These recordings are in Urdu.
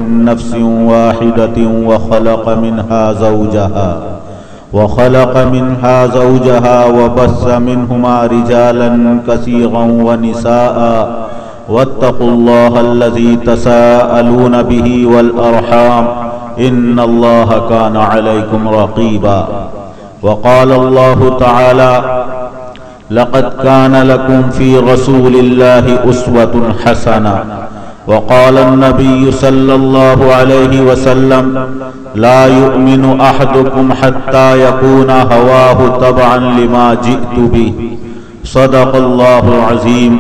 من نفس واحدة وخلق منها زوجها وبث منهما رجالا كثيرا ونساء واتقوا الله الذي تساءلون به والأرحام إن الله كان عليكم رقيبا. وقال الله تعالى: لقد كان لكم في رسول الله أسوة حسنة. وقال النبي صلى الله عليه وسلم: لا يؤمن أحدكم حتى يكون هواه تبعا لما جئت به. صدق الله العظيم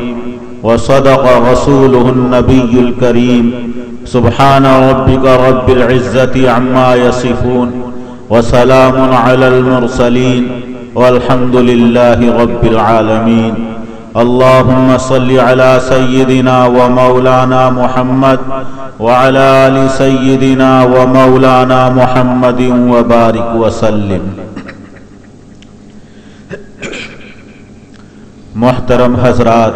وصدق رسوله النبي الكريم. سبحان ربك رب العزة عما يصفون وسلام على المرسلين والحمد لله رب العالمين. اللهم صل على سيدنا ومولانا محمد وعلى آل سيدنا ومولانا محمد وبارك وسلم. محترم حضرات،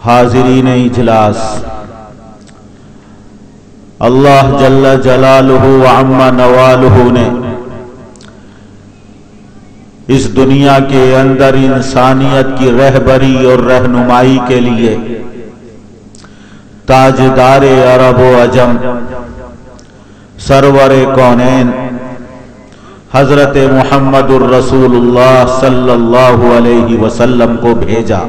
حاضرین اجلاس، اللہ جل جلالہ وعم نوالہ نے اس دنیا کے اندر انسانیت کی رہبری اور رہنمائی کے لیے تاجدار عرب و عجم سرور کونین حضرت محمد الرسول اللہ صلی اللہ علیہ وسلم کو بھیجا.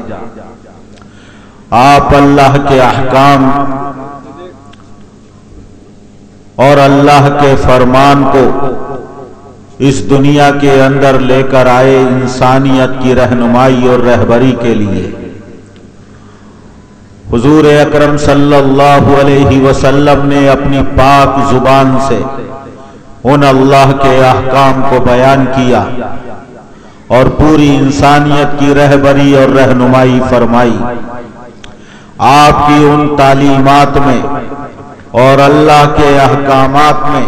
آپ اللہ کے احکام اور اللہ کے فرمان کو اس دنیا کے اندر لے کر آئے انسانیت کی رہنمائی اور رہبری کے لیے. حضور اکرم صلی اللہ علیہ وسلم نے اپنی پاک زبان سے ان اللہ کے احکام کو بیان کیا اور پوری انسانیت کی رہبری اور رہنمائی فرمائی. آپ کی ان تعلیمات میں اور اللہ کے احکامات میں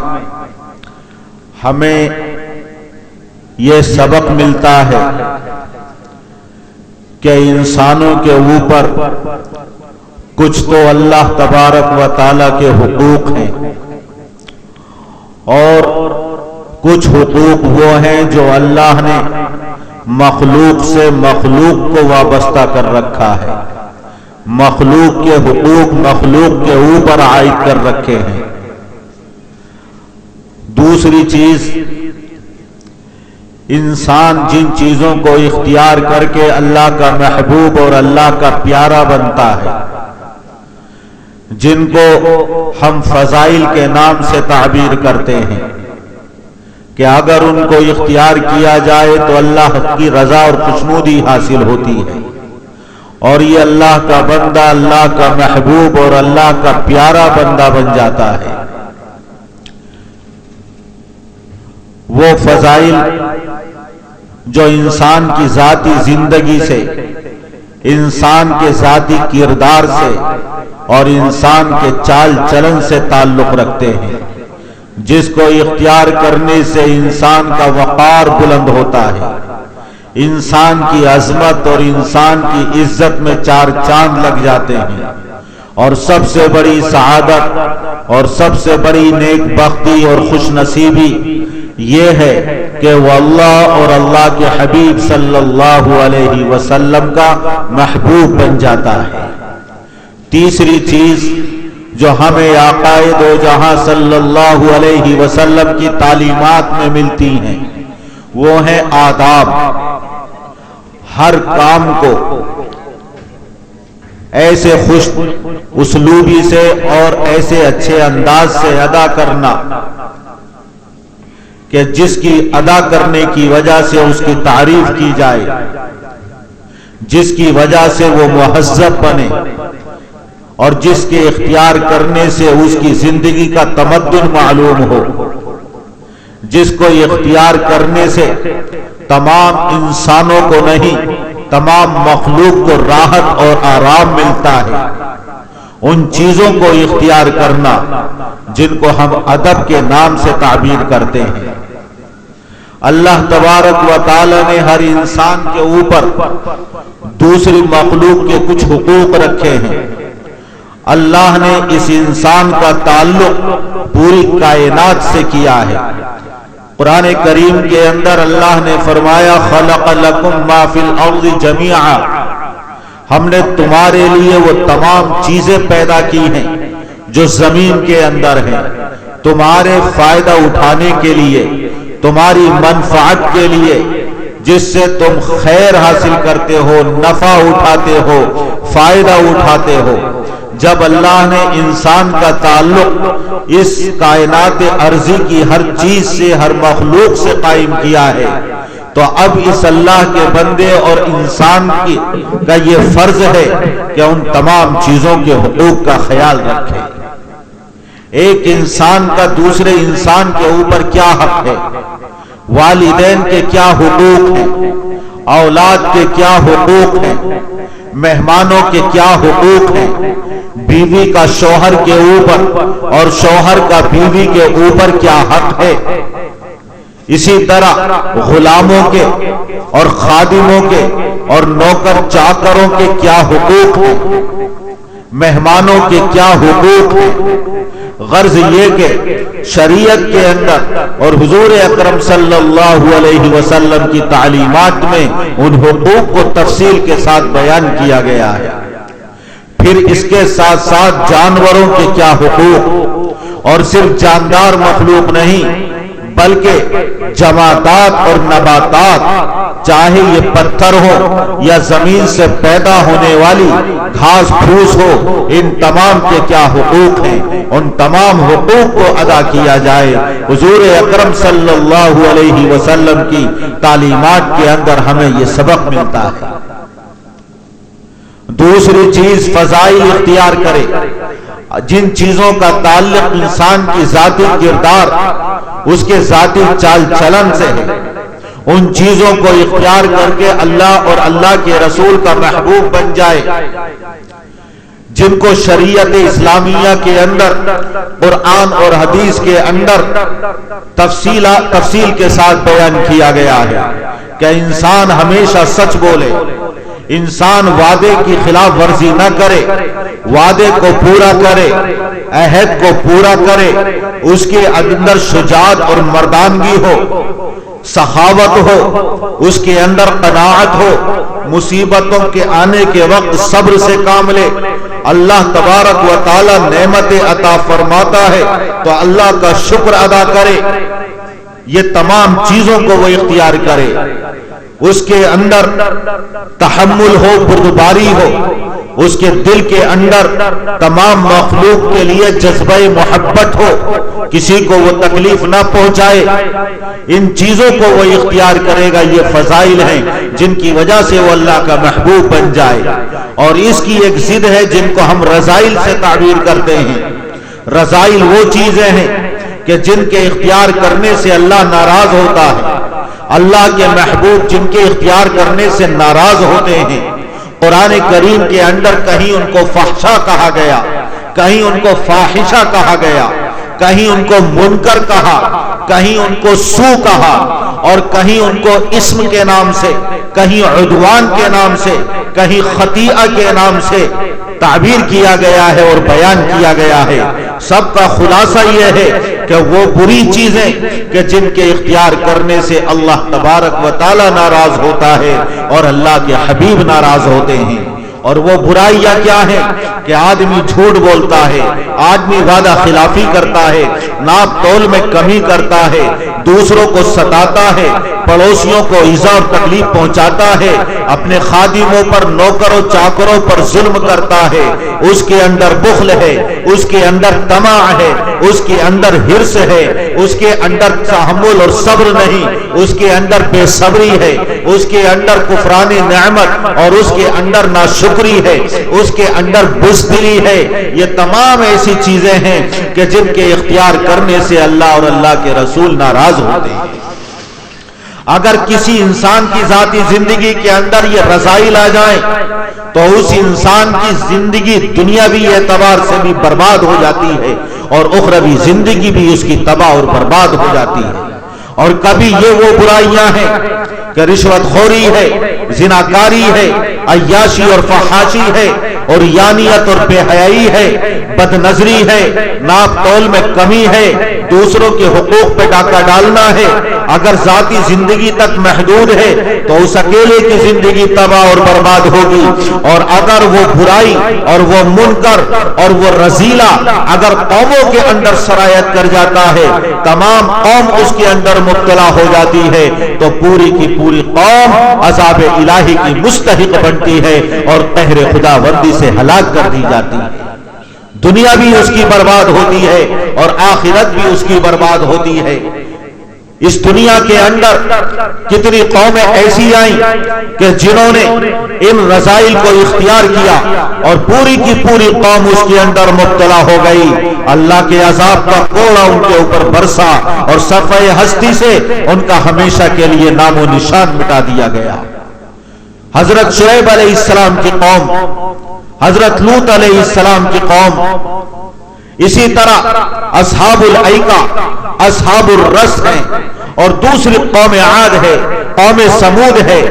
ہمیں یہ سبق ملتا ہے کہ انسانوں کے اوپر کچھ تو اللہ تبارک و تعالیٰ کے حقوق ہیں اور کچھ حقوق وہ ہیں جو اللہ نے مخلوق سے مخلوق کو وابستہ کر رکھا ہے. مخلوق کے حقوق مخلوق کے اوپر عائد کر رکھے ہیں. دوسری چیز، انسان جن چیزوں کو اختیار کر کے اللہ کا محبوب اور اللہ کا پیارا بنتا ہے، جن کو ہم فضائل کے نام سے تعبیر کرتے ہیں کہ اگر ان کو اختیار کیا جائے تو اللہ کی رضا اور خوشنودی حاصل ہوتی ہے اور یہ اللہ کا بندہ اللہ کا محبوب اور اللہ کا پیارا بندہ بن جاتا ہے. وہ فضائل جو انسان کی ذاتی زندگی سے، انسان کے ذاتی کردار سے اور انسان کے چال چلن سے تعلق رکھتے ہیں، جس کو اختیار کرنے سے انسان کا وقار بلند ہوتا ہے، انسان کی عظمت اور انسان کی عزت میں چار چاند لگ جاتے ہیں، اور سب سے بڑی سعادت اور سب سے بڑی نیک بختی اور خوش نصیبی یہ ہے کہ وہ اللہ اور اللہ کے حبیب صلی اللہ علیہ وسلم کا محبوب بن جاتا ہے. تیسری چیز جو ہمیں آقا دو جہاں صلی اللہ علیہ وسلم کی تعلیمات میں ملتی ہیں وہ ہیں آداب. ہر کام کو ایسے خوش اسلوبی سے اور ایسے اچھے انداز سے ادا کرنا کہ جس کی ادا کرنے کی وجہ سے اس کی تعریف کی جائے، جس کی وجہ سے وہ مہذب بنے اور جس کے اختیار کرنے سے اس کی زندگی کا تمدن معلوم ہو، جس کو اختیار کرنے سے تمام انسانوں کو نہیں تمام مخلوق کو راحت اور آرام ملتا ہے. ان چیزوں کو اختیار کرنا جن کو ہم ادب کے نام سے تعبیر کرتے ہیں. اللہ تبارک و تعالی نے ہر انسان کے اوپر دوسری مخلوق کے کچھ حقوق رکھے ہیں. اللہ نے اس انسان کا تعلق پوری کائنات سے کیا ہے۔ قرآن کریم کے اندر اللہ نے فرمایا خلق لکم ما فی الارض جمیعا، ہم نے تمہارے لیے وہ تمام چیزیں پیدا کی ہیں جو زمین کے اندر ہیں، تمہارے فائدہ اٹھانے کے لیے، تمہاری منفعت کے لیے، جس سے تم خیر حاصل کرتے ہو، نفع اٹھاتے ہو، فائدہ اٹھاتے ہو۔ جب اللہ نے انسان کا تعلق اس کائنات ارضی کی ہر چیز سے، ہر مخلوق سے قائم کیا ہے، تو اب اس اللہ کے بندے اور انسان کا یہ فرض ہے کہ ان تمام چیزوں کے حقوق کا خیال رکھے۔ ایک انسان کا دوسرے انسان کے اوپر کیا حق ہے، والدین کے کیا حقوق ہیں، اولاد کے کیا حقوق ہیں، مہمانوں کے کیا حقوق ہیں، بیوی کا شوہر کے اوپر اور شوہر کا بیوی کے اوپر کیا حق ہے، اسی طرح غلاموں کے اور خادموں کے اور نوکر چاکروں کے کیا حقوق ہیں، مہمانوں کے کیا حقوق ہیں۔ غرض یہ کہ شریعت کے اندر اور حضور اکرم صلی اللہ علیہ وسلم کی تعلیمات میں ان حقوق کو تفصیل کے ساتھ بیان کیا گیا ہے۔ پھر اس کے ساتھ ساتھ جانوروں کے کیا حقوق، اور صرف جاندار مخلوق نہیں بلکہ جمادات اور نباتات، چاہے یہ پتھر ہو یا زمین سے پیدا ہونے والی گھاس پھوس ہو، ان تمام کے کیا حقوق ہیں، ان تمام حقوق کو ادا کیا جائے۔ حضور اکرم صلی اللہ علیہ وسلم کی تعلیمات کے اندر ہمیں یہ سبق ملتا ہے۔ دوسری چیز فضائل اختیار کرے، جن چیزوں کا تعلق انسان کی ذاتی کردار، اس کے ذاتی چال چلن سے ہے، ان چیزوں کو اختیار کر کے اللہ اور اللہ کے رسول کا محبوب بن جائے، جن کو شریعت اسلامیہ کے اندر، قرآن اور حدیث کے اندر تفصیل کے ساتھ بیان کیا گیا ہے کہ انسان ہمیشہ سچ بولے، انسان وعدے کی خلاف ورزی نہ کرے، وعدے کو پورا کرے، عہد کو پورا کرے، اس کے اندر شجاعت اور مردانگی ہو، سخاوت ہو، اس کے اندر قناعت ہو، مصیبتوں کے آنے کے وقت صبر سے کام لے۔ اللہ تبارک و تعالی نعمت عطا فرماتا ہے تو اللہ کا شکر ادا کرے، یہ تمام چیزوں کو وہ اختیار کرے، اس کے اندر تحمل ہو، بردباری ہو، اس کے دل کے اندر تمام مخلوق کے لیے جذبہ محبت ہو، کسی کو وہ تکلیف نہ پہنچائے، ان چیزوں کو وہ اختیار کرے گا۔ یہ فضائل ہیں جن کی وجہ سے وہ اللہ کا محبوب بن جائے۔ اور اس کی ایک ضد ہے جن کو ہم رذائل سے تعبیر کرتے ہیں۔ رذائل وہ چیزیں ہیں کہ جن کے اختیار کرنے سے اللہ ناراض ہوتا ہے، اللہ کے محبوب جن کے اختیار کرنے سے ناراض ہوتے ہیں۔ قرآن کریم کے اندر کہیں ان کو فحشا کہا گیا، کہیں ان کو فاحشہ کہا گیا، کہیں ان کو منکر کہا، کہیں ان کو سو کہا، اور کہیں ان کو اسم کے نام سے، کہیں عدوان کے نام سے، کہیں خطیئہ کے نام سے تعبیر کیا گیا ہے اور بیان کیا گیا ہے۔ سب کا خلاصہ یہ ہے کہ وہ بری چیزیں کہ جن کے اختیار کرنے سے اللہ تبارک و تعالی ناراض ہوتا ہے اور اللہ کے حبیب ناراض ہوتے ہیں۔ اور وہ برائیاں کیا ہیں کہ آدمی جھوٹ بولتا ہے، آدمی وعدہ خلافی کرتا ہے، ناپ تول میں کمی کرتا ہے، دوسروں کو ستاتا ہے، پڑوسیوں کو ایذا اور تکلیف پہنچاتا ہے، اپنے خادموں پر، نوکروں چاکروں پر ظلم کرتا ہے، اس کے اندر بخل ہے، اس کے اندر طمع ہے، اس کے اندر حرص ہے، اس کے اندر تحمل اور صبر نہیں، اس کے اندر بے صبری ہے، اس کے اندر کفران نعمت اور اس کے اندر ناشکری ہے، اس کے اندر بزدلی ہے۔ یہ تمام ایسی چیزیں ہیں کہ جن کے اختیار کرنے سے اللہ اور اللہ کے رسول ناراض ہوتے ہیں۔ اگر کسی انسان کی ذاتی زندگی کے اندر یہ رذائل آ جائیں تو اس انسان کی زندگی دنیاوی اعتبار سے بھی برباد ہو جاتی ہے اور اخروی زندگی بھی اس کی تباہ اور برباد ہو جاتی ہے۔ اور کبھی یہ وہ برائیاں ہیں کہ رشوت خوری ہے، زناکاری ہے، عیاشی اور فحاشی ہے، اور یانیت اور بے حیائی ہے، بد نظری ہے، ناپ تول میں کمی ہے، دوسروں کے حقوق پہ ڈاکہ ڈالنا ہے، اگر ذاتی زندگی تک محدود ہے تو اس اکیلے کی زندگی تباہ اور برباد ہوگی، اور اگر وہ برائی اور وہ منکر اور وہ رذیلہ اگر قوموں کے اندر سرایت کر جاتا ہے، تمام قوم اس کے اندر مبتلا ہو جاتی ہے، تو پوری کی پوری قوم عذاب الہی کی مستحق بنتی ہے اور قہر خداوندی سے ہلاک کر دی جاتی ہے۔ دنیا بھی اس کی برباد ہوتی ہے اور آخرت بھی اس کی برباد ہوتی ہے۔ اس دنیا کے اندر کتنی قومیں ایسی آئیں کہ جنہوں نے ان رذائل کو اختیار کیا اور پوری کی پوری قوم اس کے اندر مبتلا ہو گئی، اللہ کے عذاب کا کوڑا ان کے اوپر برسا اور صفحہ ہستی سے ان کا ہمیشہ کے لیے نام و نشان مٹا دیا گیا۔ حضرت شعیب علیہ السلام کی قوم، حضرت لوط علیہ السلام کی قوم، اسی طرح اصحاب الایکہ، اصحاب الرس ہیں، اور دوسری قوم عاد ہے، قوم سمود ہے۔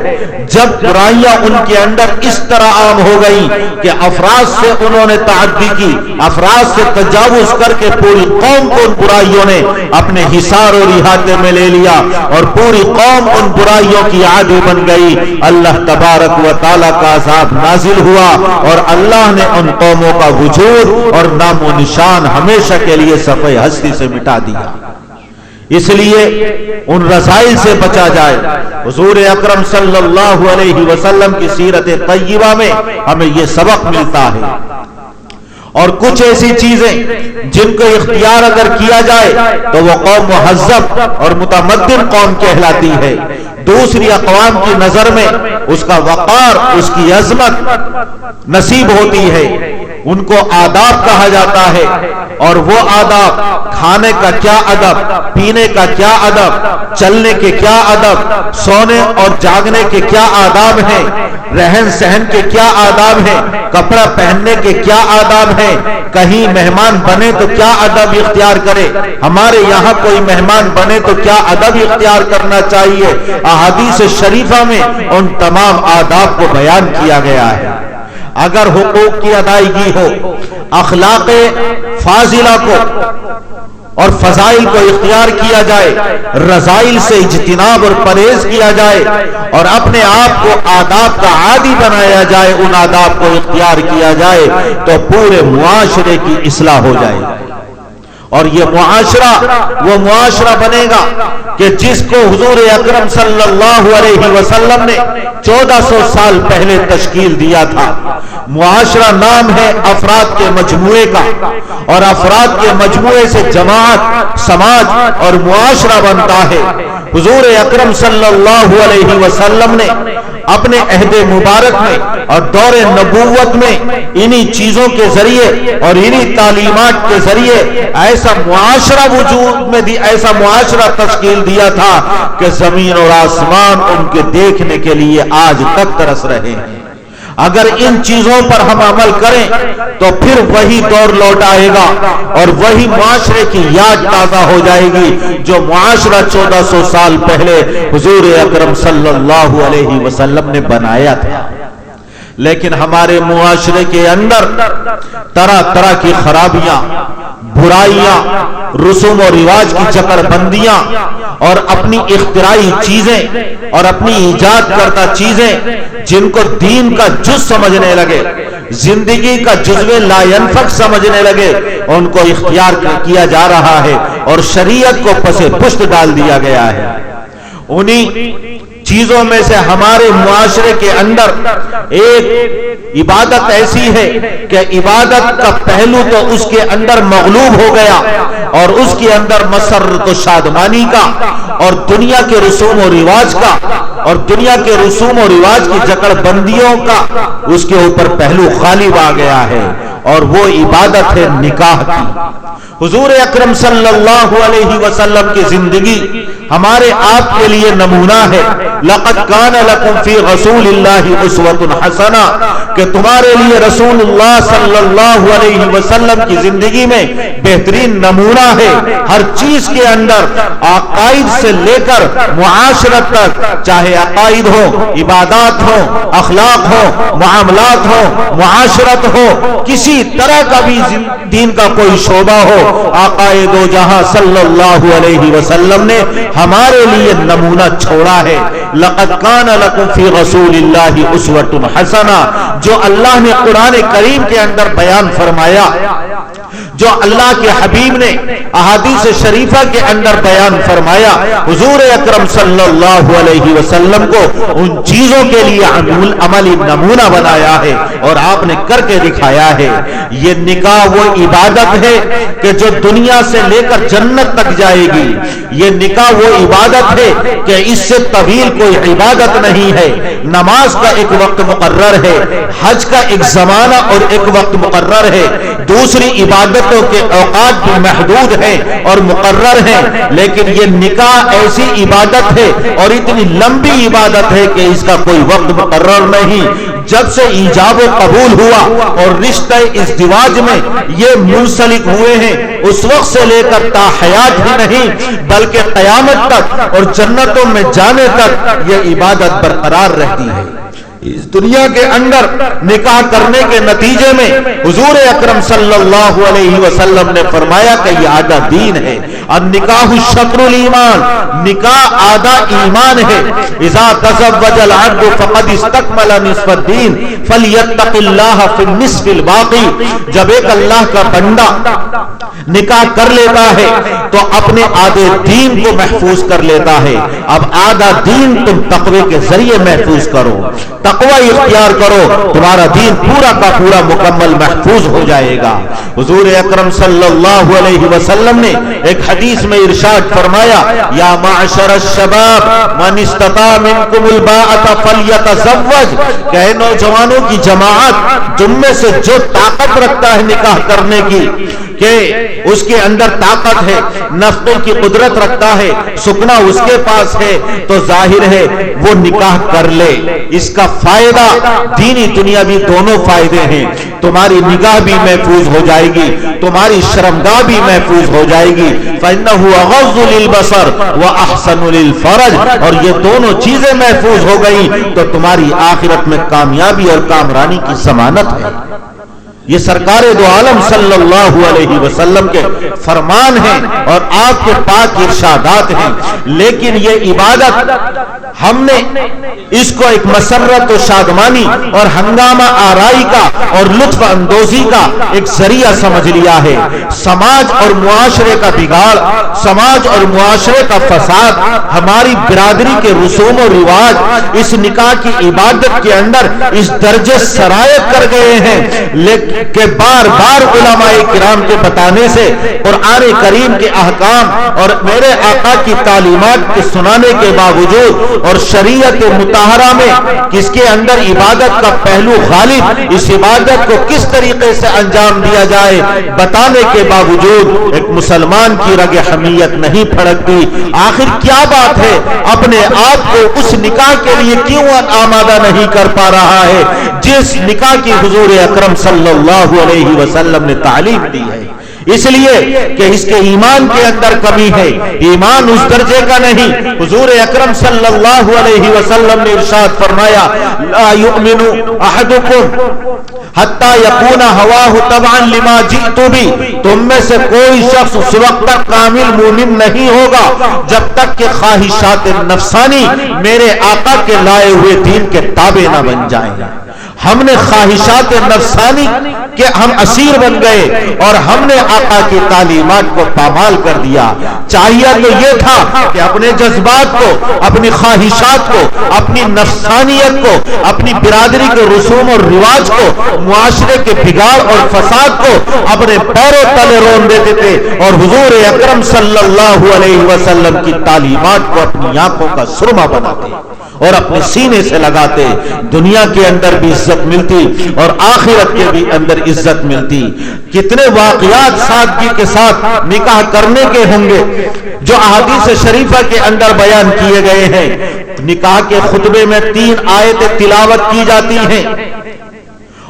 جب برائیاں ان کے اندر اس طرح عام ہو گئی کہ افراد سے انہوں نے تعدی کی، افراد سے تجاوز کر کے پوری قوم کو ان برائیوں نے اپنے حصار اور احاطے میں لے لیا اور پوری قوم ان برائیوں کی عادی بن گئی، اللہ تبارک و تعالیٰ کا عذاب نازل ہوا اور اللہ نے ان قوموں کا وجود اور نام و نشان ہمیشہ کے لیے صفحہ ہستی سے مٹا دیا۔ اس لیے ان رذائل سے بچا جائے۔ حضور اکرم صلی اللہ علیہ وسلم کی سیرت طیبہ میں ہمیں یہ سبق ملتا ہے، اور کچھ ایسی چیزیں جن کو اختیار اگر کیا جائے تو وہ قوم مہذب اور متمدن قوم کہلاتی ہے، دوسری اقوام کی نظر میں اس کا وقار، اس کی عظمت نصیب ہوتی ہے، ان کو آداب کہا جاتا ہے، اور وہ آداب کھانے کا کیا ادب، پینے کا کیا ادب، چلنے کے کیا ادب، سونے اور جاگنے کے کیا آداب ہیں، رہن سہن کے کیا آداب ہیں، کپڑا پہننے کے کیا آداب ہیں، کہیں مہمان بنے تو کیا ادب اختیار کرے، ہمارے یہاں کوئی مہمان بنے تو کیا ادب اختیار کرنا چاہیے، احادیث شریفہ میں ان تمام آداب کو بیان کیا گیا ہے۔ اگر حقوق کی ادائیگی ہو، اخلاق فاضلہ کو اور فضائل کو اختیار کیا جائے، رذائل سے اجتناب اور پرہیز کیا جائے اور اپنے آپ کو آداب کا عادی بنایا جائے، ان آداب کو اختیار کیا جائے تو پورے معاشرے کی اصلاح ہو جائے، اور یہ معاشرہ وہ معاشرہ بنے گا کہ جس کو حضور اکرم صلی اللہ علیہ وسلم نے 1400 سال پہلے تشکیل دیا تھا۔ معاشرہ نام ہے افراد کے مجموعے کا، اور افراد کے مجموعے سے جماعت، سماج اور معاشرہ بنتا ہے۔ حضور اکرم صلی اللہ علیہ وسلم نے اپنے عہد مبارک میں اور دور نبوت میں انہی چیزوں کے ذریعے اور انہی تعلیمات کے ذریعے ایسا معاشرہ وجود میں بھی ایسا معاشرہ تشکیل دیا تھا کہ زمین اور آسمان ان کے دیکھنے کے لیے آج تک ترس رہے ہیں۔ اگر ان چیزوں پر ہم عمل کریں تو پھر وہی دور لوٹ آئے گا اور وہی معاشرے کی یاد تازہ ہو جائے گی جو معاشرہ 1400 سال پہلے حضور اکرم صلی اللہ علیہ وسلم نے بنایا تھا۔ لیکن ہمارے معاشرے کے اندر طرح طرح کی خرابیاں، برائیاں، رسوم و رواج کی چکر بندیاں اور اپنی اختراعی چیزیں اور اپنی ایجاد کرتا چیزیں جن کو دین کا جز سمجھنے لگے، زندگی کا جزو لا ينفق سمجھنے لگے، ان کو اختیار کیا جا رہا ہے اور شریعت کو پس پشت ڈال دیا گیا ہے۔ انہی چیزوں میں سے ہمارے معاشرے کے اندر ایک عبادت ایسی ہے کہ عبادت کا پہلو تو اس کے اندر مغلوب ہو گیا اور اس کے اندر مسرت و شادمانی کا اور دنیا کے رسوم و رواج کا اور دنیا کے رسوم و رواج کی جکڑ بندیوں کا اس کے اوپر پہلو غالب آ گیا ہے، اور وہ عبادت ہے نکاح کی۔ حضور اکرم صلی اللہ علیہ وسلم کی زندگی ہمارے آپ کے لیے نمونہ ہے. لقد کان لکم فی رسول اللہ اسوۃ حسنہ، کہ تمہارے لیے رسول اللہ صلی اللہ علیہ وسلم کی زندگی میں بہترین نمونہ ہے. ہر چیز کے اندر، عقائد سے لے کر معاشرت تک، چاہے عقائد ہو، عبادات ہو، اخلاق ہو، معاملات ہو، معاشرت ہو، کسی طرح کا بھی دین کا کوئی شعبہ ہو، آقا دو جہاں صلی اللہ علیہ وسلم نے ہمارے لیے نمونہ چھوڑا ہے. لقد کان لکم فی رسول اللہ اسوۃ حسنہ، جو اللہ نے قرآن کریم کے اندر بیان فرمایا، جو اللہ کے حبیب نے احادیث شریفہ کے اندر بیان فرمایا، حضور اکرم صلی اللہ علیہ وسلم کو ان چیزوں کے لیے عملی نمونہ بنایا ہے اور آپ نے کر کے دکھایا ہے. یہ نکاح وہ عبادت ہے کہ جو دنیا سے لے کر جنت تک جائے گی. یہ نکاح وہ عبادت ہے کہ اس سے طویل کوئی عبادت نہیں ہے. نماز کا ایک وقت مقرر ہے، حج کا ایک زمانہ اور ایک وقت مقرر ہے، دوسری عبادتوں کے اوقات بھی محدود ہیں اور مقرر ہیں. لیکن یہ نکاح ایسی عبادت ہے اور اتنی لمبی عبادت ہے کہ اس کا کوئی وقت مقرر نہیں. جب سے ایجاب و قبول ہوا اور رشتہ ازدواج میں یہ منسلک ہوئے ہیں، اس وقت سے لے کر تا حیات ہی نہیں بلکہ قیامت تک اور جنتوں میں جانے تک یہ عبادت برقرار رہتی ہے. اس دنیا کے اندر نکاح کرنے کے نتیجے میں حضور اکرم صلی اللہ علیہ وسلم نے فرمایا کہ یہ آدھا دین ہے. النکاح شطر الایمان، نکاح آدھا ایمان ہے. اذا تزوج العبد فقد استکمل نصف الدین فلیتق اللہ فی النصف الباقی. جب ایک اللہ کا بندہ نکاح کر لیتا ہے تو اپنے آدھے دین کو محفوظ کر لیتا ہے. اب آدھا دین تم تقوی کے ذریعے محفوظ کرو، تقوی اختیار کرو، تمہارا دین پورا کا پورا مکمل محفوظ ہو جائے گا. حضور اکرم صلی اللہ علیہ وسلم نے ایک حدیث میں ارشاد فرمایا، یا معشر الشباب من استطاع منکم الباءۃ فلیتزوج، کہ نوجوانوں کی جماعت تم میں سے جو طاقت رکھتا ہے نکاح کرنے کی، کہ اس کے اندر طاقت ہے، نفقے کی قدرت رکھتا ہے، سکنا اس کے پاس ہے، تو ظاہر ہے وہ نکاح کر لے. اس کا فائدہ دینی دنیاوی دونوں فائدے ہیں. تمہاری نگاہ بھی محفوظ ہو جائے گی، تمہاری شرمگاہ بھی محفوظ ہو جائے گی. فَإِنَّهُ أَغَضُّ لِلْبَصَرِ وَأَحْسَنُ لِلْفَرْجِ، اور یہ دونوں چیزیں محفوظ ہو گئی تو تمہاری آخرت میں کامیابی اور کامرانی کی ضمانت ہے. یہ سرکار دو عالم صلی اللہ علیہ وسلم کے فرمان ہیں اور آپ کے پاک ارشادات ہیں. لیکن یہ عبادت ہم نے اس کو ایک مسرت و شادمانی اور ہنگامہ آرائی کا اور لطف اندوزی کا ایک ذریعہ سمجھ لیا ہے. سماج اور معاشرے کا بگاڑ، سماج اور معاشرے کا فساد، ہماری برادری کے رسوم و رواج اس نکاح کی عبادت کے اندر اس درجے سرایت کر گئے ہیں کہ بار بار علماء کرام کے بتانے سے، قرآن کریم کے احکام اور میرے آقا کی تعلیمات کے سنانے کے باوجود اور شریعت مطہرہ میں کس کے اندر عبادت کا پہلو غالب، اس عبادت کو کس طریقے سے انجام دیا جائے بتانے کے باوجود ایک مسلمان کی رگ حمیت نہیں پھڑکتی. آخر کیا بات ہے، اپنے آپ کو اس نکاح کے لیے کیوں آمادہ نہیں کر پا رہا ہے جس نکاح کی حضور اکرم صلی اللہ علیہ وسلم نے تعلیم دی ہے؟ اس لیے کہ اس کے ایمان کے اندر کمی ہے، ایمان اس درجے کا نہیں. حضور اکرم صلی اللہ علیہ وسلم نے ارشاد فرمایا، لا یؤمن احدکم حتی یکون ہواہ تبعا لما جئت بھی، تم میں سے کوئی شخص اس وقت تک کامل مومن نہیں ہوگا جب تک کہ خواہشات نفسانی میرے آقا کے لائے ہوئے دین کے تابع نہ بن جائیں. ہم نے خواہشات نفسانی کہ ہم اسیر بن گئے اور ہم نے آقا کی تعلیمات کو پامال کر دیا. چاہیے تو یہ تھا کہ اپنے جذبات کو، اپنی خواہشات کو، اپنی نفسانیت کو، اپنی برادری کے رسوم اور رواج کو، معاشرے کے بگاڑ اور فساد کو اپنے پیروں تلے رون دیتے تھے اور حضور اکرم صلی اللہ علیہ وسلم کی تعلیمات کو اپنی آنکھوں کا سرما بناتے اور اپنے سینے سے لگاتے، دنیا کے اندر بھی عزت ملتی اور آخرت کے بھی اندر عزت ملتی۔ کتنے واقعات سادگی کے ساتھ نکاح کرنے کے ہوں گے جو احادیث شریفہ کے اندر بیان کیے گئے ہیں۔ نکاح کے خطبے میں 3 آیتیں تلاوت کی جاتی ہیں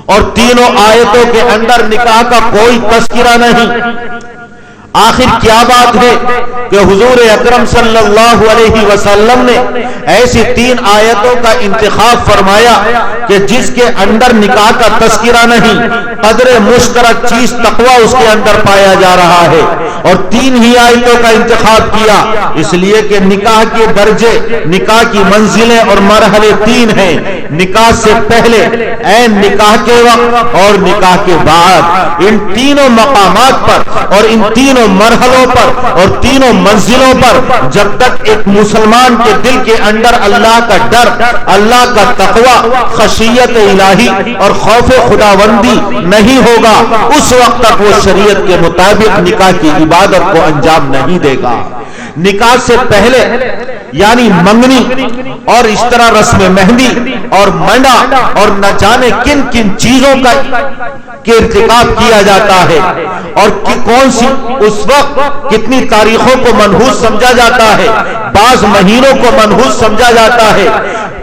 اور تینوں آیتوں کے اندر نکاح کا کوئی تذکرہ نہیں۔ آخر کیا بات ہے کہ حضور اکرم صلی اللہ علیہ وسلم نے ایسی 3 آیتوں کا انتخاب فرمایا کہ جس کے اندر نکاح کا تذکرہ نہیں، قدر مشترک چیز تقوی اس کے اندر پایا جا رہا ہے، اور 3 ہی آیتوں کا انتخاب کیا، اس لیے کہ نکاح کے درجے، نکاح کی منزلیں اور مرحلے 3 ہیں۔ نکاح سے پہلے، عین نکاح کے وقت اور نکاح کے بعد، ان تینوں مقامات پر اور ان تینوں مرحلوں پر اور تینوں منزلوں پر جب تک ایک مسلمان کے دل کے اندر اللہ کا ڈر، اللہ کا تقوی، خشیت الہی اور خوف خداوندی نہیں ہوگا، اس وقت تک وہ شریعت کے مطابق نکاح کی عبادت کو انجام نہیں دے گا۔ نکاح سے پہلے یعنی منگنی اور اس طرح رسم مہندی اور منڈا اور نہ جانے کن کن چیزوں کا ارتکاب کیا جاتا ہے، اور کون سی اس وقت کتنی تاریخوں کو منحوس سمجھا جاتا ہے، بعض مہینوں کو منحوس سمجھا جاتا ہے۔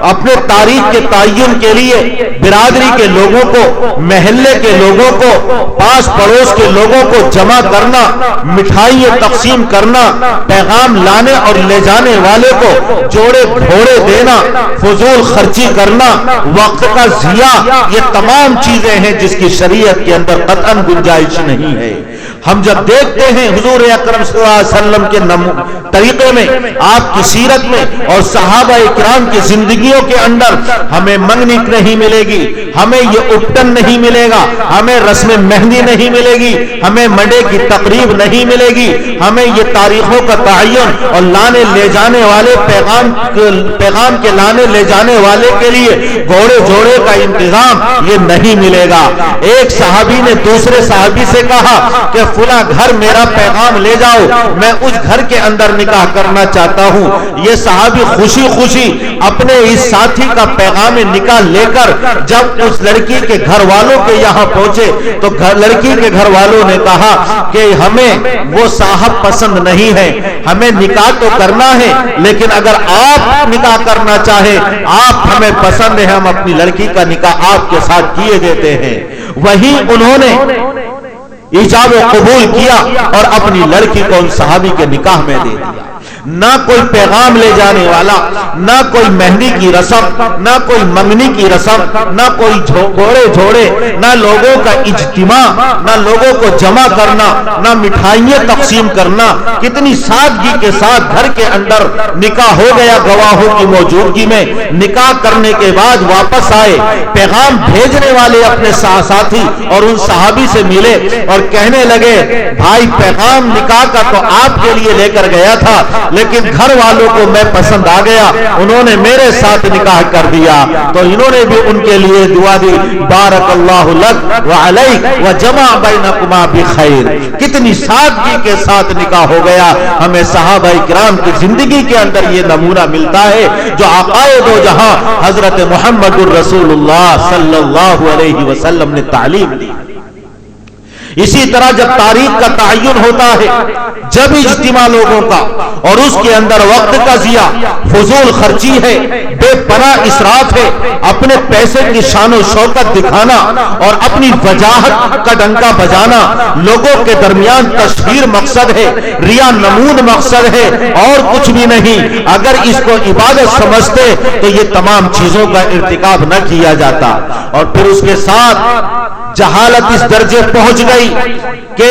اپنے تاریخ کے تعین کے لیے برادری کے لوگوں کو، محلے کے لوگوں کو، پاس پڑوس کے لوگوں کو جمع کرنا، مٹھائیاں تقسیم کرنا، پیغام لانے اور لے جانے والے کو جوڑے گھوڑے دینا، فضول خرچی کرنا، وقت کا ضیاع، یہ تمام چیزیں ہیں جس کی شریعت کے اندر قطعاً گنجائش نہیں ہے۔ ہم جب دیکھتے ہیں حضور اکرم صلی اللہ علیہ وسلم کے طریقے میں، آپ کی سیرت میں اور صحابہ اکرام کی زندگیوں کے اندر ہمیں منگنی نہیں ملے گی، ہمیں یہ اپٹن نہیں ملے گا، ہمیں رسم مہندی نہیں ملے گی، ہمیں منڈے کی تقریب نہیں ملے گی، ہمیں یہ تاریخوں کا تعین اور لانے لے جانے والے پیغام کے لانے لے جانے والے کے لیے گھوڑے جوڑے کا انتظام یہ نہیں ملے گا۔ ایک صحابی نے دوسرے صحابی سے کہا کہ فلاں گھر میرا پیغام لے جاؤ، میں اس گھر کے اندر نکاح کرنا چاہتا ہوں۔ یہ صحابی خوشی خوشی اپنے اس ساتھی کا پیغام نکاح لے کر جب اس لڑکی کے گھر والوں کے یہاں پہنچے تو لڑکی کے گھر والوں نے کہا کہ ہمیں وہ صاحب پسند نہیں ہے، ہمیں نکاح تو کرنا ہے لیکن اگر آپ نکاح کرنا چاہیں، آپ ہمیں پسند ہے، ہم اپنی لڑکی کا نکاح آپ کے ساتھ کیے دیتے ہیں۔ وہیں انہوں نے ایجاب و قبول کیا اور اپنی لڑکی کو ان صحابی کے نکاح میں دے دیا۔ نہ کوئی پیغام لے جانے والا، نہ کوئی مہندی کی رسم، نہ کوئی منگنی کی رسم، نہ کوئی گھوڑے جوڑے، نہ لوگوں کا اجتماع، نہ لوگوں کو جمع کرنا، نہ مٹھائیاں تقسیم کرنا۔ کتنی سادگی کے ساتھ گھر کے اندر نکاح ہو گیا گواہوں کی موجودگی میں۔ نکاح کرنے کے بعد واپس آئے، پیغام بھیجنے والے اپنے ساتھی اور ان صحابی سے ملے اور کہنے لگے بھائی پیغام نکاح کا تو آپ کے لیے لے کر گیا تھا لیکن گھر والوں کو میں پسند آ گیا، انہوں نے میرے ساتھ نکاح کر دیا۔ تو انہوں نے بھی ان کے لیے دعا دی، بارک اللہ لک وعلیک وجمع بینکما بخیر۔ کتنی سادگی کے ساتھ نکاح ہو گیا۔ ہمیں صحابہ کرام کی زندگی کے اندر یہ نمونہ ملتا ہے جو عقائد و جہاں حضرت محمد الرسول اللہ صلی اللہ علیہ وسلم نے تعلیم دی۔ اسی طرح جب تاریخ کا تعین ہوتا ہے، جب اجتماع لوگوں کا اور اس کے اندر وقت کا ضیاع، فضول خرچی ہے، بے پناہ اسراف ہے، اپنے پیسے کی شان و شوکت دکھانا اور اپنی وجاہت کا ڈنکا بجانا، لوگوں کے درمیان تشہیر مقصد ہے، ریا نمود مقصد ہے اور کچھ بھی نہیں۔ اگر اس کو عبادت سمجھتے تو یہ تمام چیزوں کا ارتکاب نہ کیا جاتا۔ اور پھر اس کے ساتھ جہالت اس درجے پہنچ گئی کہ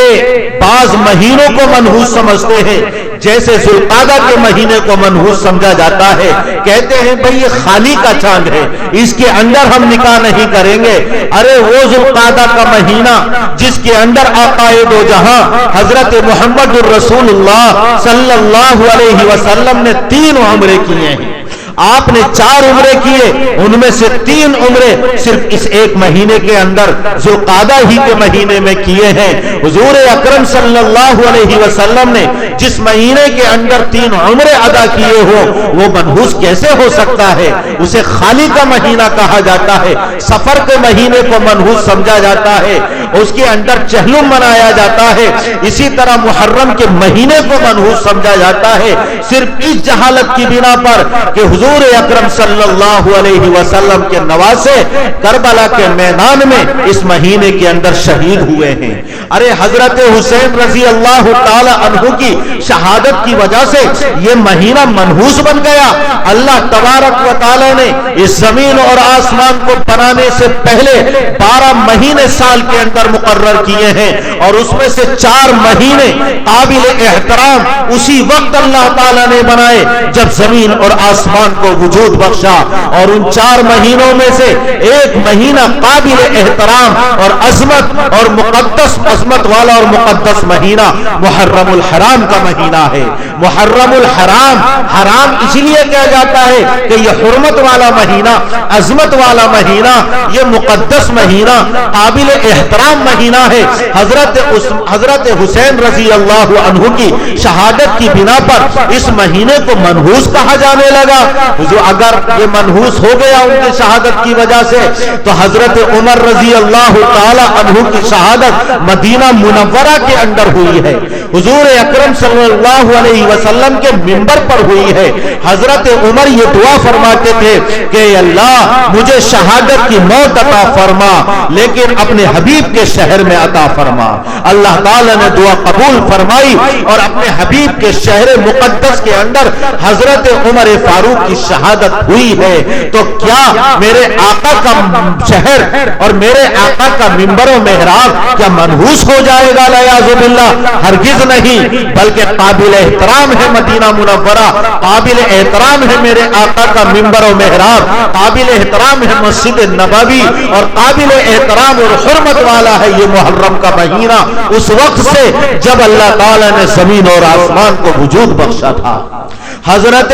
بعض مہینوں کو منحوس سمجھتے ہیں، جیسے ذوالقعدہ کے مہینے کو منحوس سمجھا جاتا ہے۔ کہتے ہیں بھئی یہ خالی کا چاند ہے، اس کے اندر ہم نکاح نہیں کریں گے۔ ارے وہ ذوالقعدہ کا مہینہ جس کے اندر آقائے دو جہاں حضرت محمد الرسول اللہ صلی اللہ علیہ وسلم نے 3 عمرے کیے ہیں، آپ نے 4 عمرے کیے، ان میں سے 3 عمرے صرف اس ایک مہینے کے اندر ذوالقعدہ ہی کے مہینے میں کیے ہیں۔ حضور اکرم صلی اللہ علیہ وسلم نے جس مہینے کے اندر 3 عمرے ادا کیے ہو وہ منحوس کیسے ہو سکتا ہے؟ اسے خالی کا مہینہ کہا جاتا ہے، سفر کے مہینے کو منحوس سمجھا جاتا ہے، اس کے اندر چہلم منایا جاتا ہے۔ اسی طرح محرم کے مہینے کو منحوس سمجھا جاتا ہے، صرف اس جہالت کی بنا پر کہ حضور اکرم صلی اللہ علیہ وسلم کے نواسے کربلا کے میدان میں اس مہینے کے اندر شہید ہوئے ہیں۔ ارے حضرت حسین رضی اللہ تعالی عنہ کی شہادت کی وجہ سے یہ مہینہ منحوس بن گیا۔ اللہ تبارک و تعالی نے اس زمین اور آسمان کو بنانے سے پہلے 12 مہینے سال کے اندر مقرر کیے ہیں، اور اس میں سے 4 مہینے قابل احترام اسی وقت اللہ تعالی نے بنائے جب زمین اور آسمان کو وجود بخشا، اور ان 4 مہینوں میں سے ایک مہینہ قابل احترام اور عظمت اور مقدس عظمت والا اور مقدس مہینہ محرم الحرام کا مہینہ ہے۔ محرم الحرام، حرام اس لیے کہا جاتا ہے کہ یہ حرمت والا مہینہ، عظمت والا مہینہ، یہ مقدس مہینہ، قابل احترام مہینہ ہے۔ حضرت حسین رضی اللہ عنہ کی شہادت کی بنا پر اس مہینے کو منحوس کہا جانے لگا۔ اگر یہ منحوس ہو گیا ان کی شہادت کی وجہ سے تو حضرت عمر رضی اللہ تعالی عنہ کی شہادت مدینہ منورہ کے اندر ہوئی ہے، حضور اکرم صلی اللہ علیہ وسلم کے منبر پر ہوئی ہے۔ حضرت عمر یہ دعا فرماتے تھے کہ اللہ مجھے شہادت کی موت عطا فرما لیکن اپنے حبیب کے شہر میں عطا فرما۔ اللہ تعالی نے دعا قبول فرمائی اور اپنے حبیب کے شہر مقدس کے اندر حضرت عمر فاروق کی شہادت ہوئی ہے۔ تو کیا میرے آقا کا شہر اور میرے آقا کا منبر و محراب کیا منحوس ہو جائے گا؟ والعیاذ باللہ، ہرگز نہیں، بلکہ قابل احترام ہے مدینہ منورہ، قابل احترام ہے میرے آقا کا منبر و محراب، قابل احترام ہے مسجد نبوی، اور قابل احترام اور حرمت والا ہے یہ محرم کا مہینہ، اس وقت سے جب اللہ تعالی نے زمین اور آسمان کو وجود بخشا تھا۔ حضرت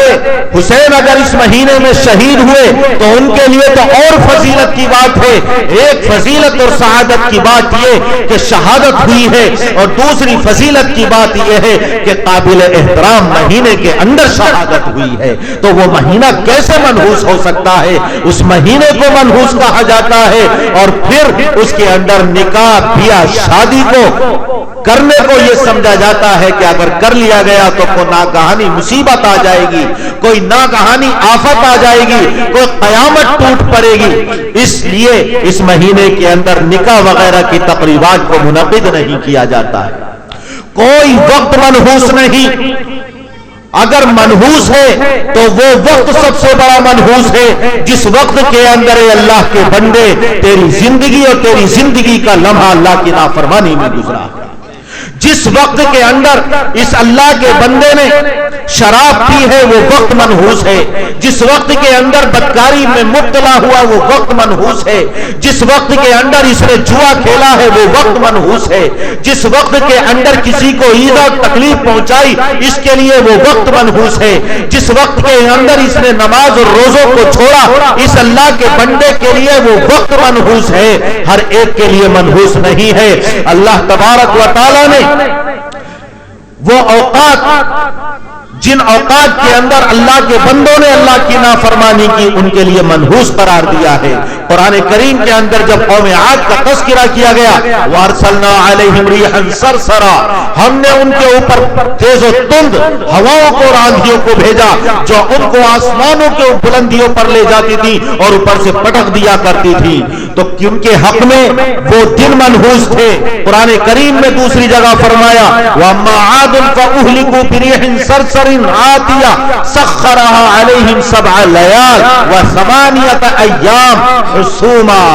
حسین اگر اس مہینے میں شہید ہوئے تو ان کے لیے تو اور فضیلت کی بات ہے۔ ایک فضیلت اور سعادت کی بات یہ کہ شہادت ہوئی ہے، اور دوسری فضیلت کی بات یہ ہے کہ قابل احترام مہینے کے اندر شہادت ہوئی ہے۔ تو وہ مہینہ کیسے منحوس ہو سکتا ہے؟ اس مہینے کو منحوس کہا جاتا ہے، اور پھر اس کے اندر نکاح بیاہ شادی کو کرنے کو یہ سمجھا جاتا ہے کہ اگر کر لیا گیا تو کوئی ناگہانی مصیبت آ جائے گی، کوئی ناگہانی آفت آ جائے گی، کوئی قیامت ٹوٹ پڑے گی، اس لیے اس مہینے کے اندر نکاح وغیرہ کی تقریبات کو منعقد نہیں کیا جاتا ہے۔ کوئی وقت منحوس نہیں، اگر منحوس ہے تو وہ وقت سب سے بڑا منحوس ہے جس وقت کے اندر اللہ کے بندے تیری زندگی اور تیری زندگی کا لمحہ اللہ کی نافرمانی میں گزرا، جس وقت کے اندر اس اللہ کے بندے نے شراب پی ہے وہ وقت منحوس ہے، جس وقت کے اندر بدکاری میں مبتلا ہوا وہ وقت منحوس ہے، جس وقت کے اندر اس نے جوا کھیلا ہے وہ وقت منحوس ہے، جس وقت کے اندر کسی کو ایذا تکلیف پہنچائی اس کے لیے وہ وقت منحوس ہے، جس وقت کے اندر اس نے نماز اور روزوں کو چھوڑا اس اللہ کے بندے کے لیے وہ وقت منحوس ہے، ہر ایک کے لیے منحوس نہیں ہے۔ اللہ تبارک و تعالی نے وہ اوقات جن اوقات کے اندر اللہ کے بندوں نے اللہ کی نافرمانی کی ان کے لیے منحوس قرار دیا ہے۔ قرآن کریم کے اندر جب قوم عاد کا تذکرہ کیا گیا، وَأَرْسَلْنَا عَلَيْهِمْ رِيحًا صَرْصَرًا، ہم نے ان کے اوپر تیز و تند ہواؤں کو اور آندھیوں کو بھیجا جو ان کو آسمانوں کے بلندیوں پر لے جاتی تھی اور اوپر سے پٹک دیا کرتی تھی۔ تو ان کے حق میں وہ دن منحوس تھے۔ قرآن کریم میں دوسری جگہ فرمایا وَأَمَّا عَادٌ فَأُهْلِكُوا بِرِيحٍ صَرْصَرٍ عَاتِيَةٍ سَخَّرَهَا عَلَيْهِمْ 7 لَيَالٍ و 8 أَيَّامٍ حُسُومًا۔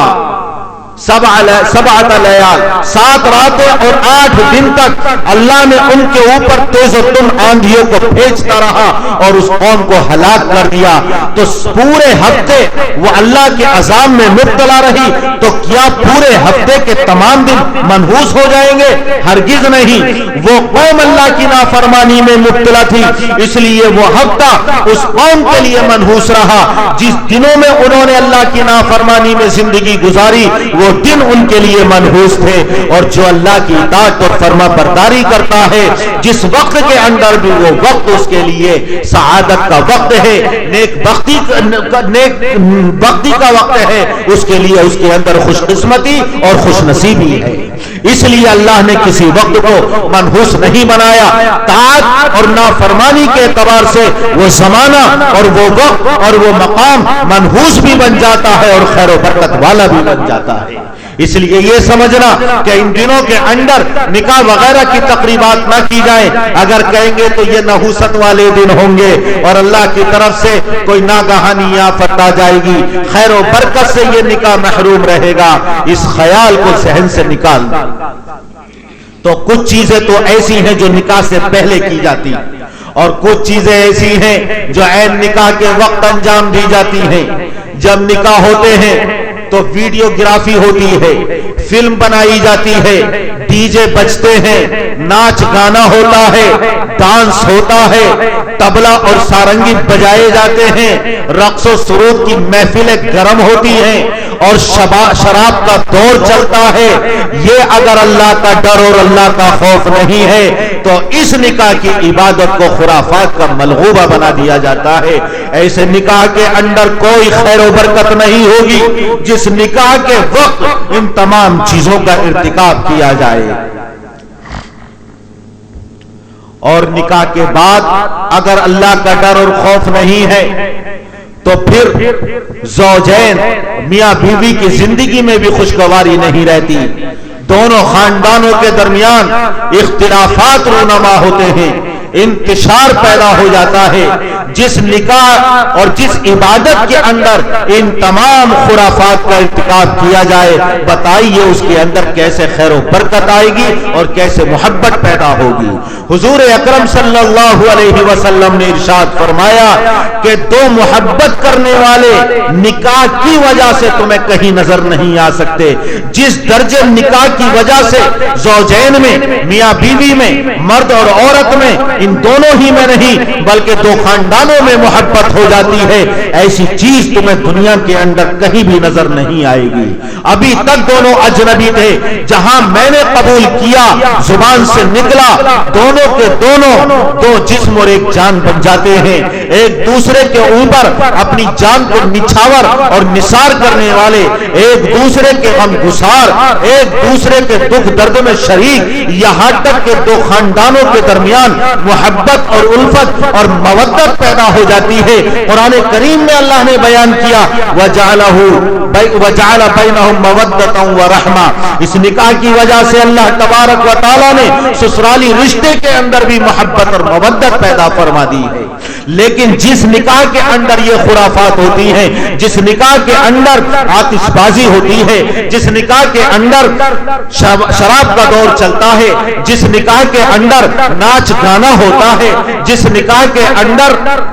سبعۃ لیال 7 راتیں اور 8 دن تک اللہ نے ان کے اوپر تیز و تند آندھیوں کو بھیجتا رہا اور اس قوم کو ہلاک کر دیا. تو پورے ہفتے وہ اللہ کے عذاب میں مبتلا رہی تو کیا پورے ہفتے کے تمام دن منحوس ہو جائیں گے؟ ہرگز نہیں. وہ قوم اللہ کی نافرمانی میں مبتلا تھی اس لیے وہ ہفتہ اس قوم کے لیے منحوس رہا. جس دنوں میں انہوں نے اللہ کی نافرمانی میں زندگی گزاری وہ دن ان کے لیے منحوس تھے. اور جو اللہ کی اطاعت اور فرما برداری کرتا ہے جس وقت کے اندر بھی وہ وقت اس کے لیے سعادت کا وقت ہے، نیک بختی کا وقت ہے، اس کے لیے اس کے اندر خوش قسمتی اور خوش نصیبی ہے. اس لیے اللہ نے کسی وقت کو منحوس نہیں بنایا. طاعت اور نافرمانی کے اعتبار سے وہ زمانہ اور وہ وقت اور وہ مقام منحوس بھی بن جاتا ہے اور خیر و برکت والا بھی بن جاتا ہے. اس لیے یہ سمجھنا کہ ان دنوں کے اندر نکاح وغیرہ کی تقریبات نہ کی جائیں. اگر کہیں گے تو یہ نحوست والے دن ہوں گے اور اللہ کی طرف سے کوئی ناگہانی آفت آ جائے گی، خیر و برکت سے یہ نکاح محروم رہے گا. اس خیال کو ذہن سے نکال دیں. تو کچھ چیزیں تو ایسی ہیں جو نکاح سے پہلے کی جاتی اور کچھ چیزیں ایسی ہیں جو عین نکاح کے وقت انجام دی جاتی ہیں. جب نکاح ہوتے ہیں تو ویڈیوگرافی ہوتی ہے، فلم بنائی جاتی ہے، ڈی جے بجتے ہیں، ناچ گانا ہوتا ہے، ڈانس ہوتا ہے، طبلہ اور سارنگی بجائے جاتے ہیں، رقص و سرود کی محفلیں گرم ہوتی ہیں اور شراب کا دور چلتا ہے. یہ اگر اللہ کا ڈر اور اللہ کا خوف نہیں ہے تو اس نکاح کی عبادت کو خرافات کا ملغوبہ بنا دیا جاتا ہے. ایسے نکاح کے اندر کوئی خیر و برکت نہیں ہوگی جس نکاح کے وقت ان تمام چیزوں کا ارتکاب کیا جائے. اور نکاح کے بعد اگر اللہ کا ڈر اور خوف نہیں ہے تو پھر زوجین میاں بیوی کی زندگی میں بھی خوشگواری نہیں رہتی. دونوں خاندانوں کے درمیان اختلافات رونما ہوتے ہیں، انتشار پیدا ہو جاتا ہے. جس نکاح اور جس عبادت کے اندر ان تمام خرافات کا ارتکاب کیا جائے، بتائیے اس کے اندر کیسے خیر و برکت آئے گی اور کیسے محبت پیدا ہوگی. حضور اکرم صلی اللہ علیہ وسلم نے ارشاد فرمایا کہ دو محبت کرنے والے نکاح کی وجہ سے تمہیں کہیں نظر نہیں آ سکتے. جس درجے نکاح کی وجہ سے زوجین میں، میاں بیوی میں، مرد اور عورت میں، ان دونوں ہی میں نہیں بلکہ دو خاندانوں میں محبت ہو جاتی ہے، ایسی چیز تمہیں دنیا کے اندر کہیں بھی نظر نہیں آئے گی. ابھی تک دونوں اجنبی تھے، جہاں میں نے قبول کیا زبان سے نکلا، دونوں کے دونوں دو جسم اور ایک جان بن جاتے ہیں. ایک دوسرے کے اوپر اپنی جان کو نچھاور اور نثار کرنے والے، ایک دوسرے کے غم گسار، ایک دوسرے کے دکھ درد میں شریک، یہاں تک کہ دو خاندانوں کے درمیان محبت اور الفت اور مودت پیدا ہو جاتی ہے. قرآن کریم میں اللہ نے بیان کیا وَجَعَلَ بَيْنَهُمْ مَوَدَّةً وَرَحْمَةً. اس نکاح کی وجہ سے اللہ تبارک و تعالیٰ نے سسرالی رشتے کے اندر بھی محبت اور مودت پیدا فرما دی ہے. لیکن جس نکاح کے اندر یہ خرافات ہوتی ہیں، جس نکاح کے اندر آتش بازی ہوتی ہے، جس نکاح کے اندر شراب کا دور چلتا ہے، جس نکاح کے اندر ناچ گانا ہوتا ہے، جس نکاح کے اندر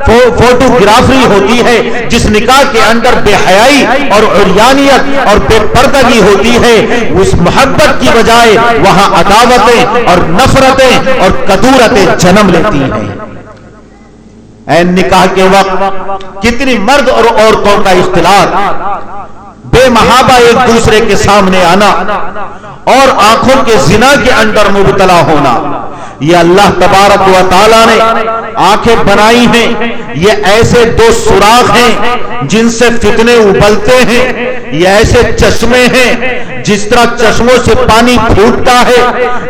فوٹوگرافی ہوتی ہے، جس نکاح کے اندر بے حیائی اور عریانیت اور بے پردگی ہوتی ہے، اس محبت کی بجائے وہاں عداوتیں اور نفرتیں اور کدورتیں جنم لیتی ہیں. این نکاح کے وقت کتنی مرد اور عورتوں کا اختلاط، بے محابہ ایک دوسرے کے سامنے آنا اور آنکھوں کے زنا کے اندر مبتلا ہونا. یہ اللہ تبارک و تعالیٰ نے آنکھیں بنائی ہیں، یہ ایسے دو سوراخ ہیں جن سے فتنے ابلتے ہیں. یہ ایسے چشمے ہیں جس طرح چشموں سے پانی پھوٹتا ہے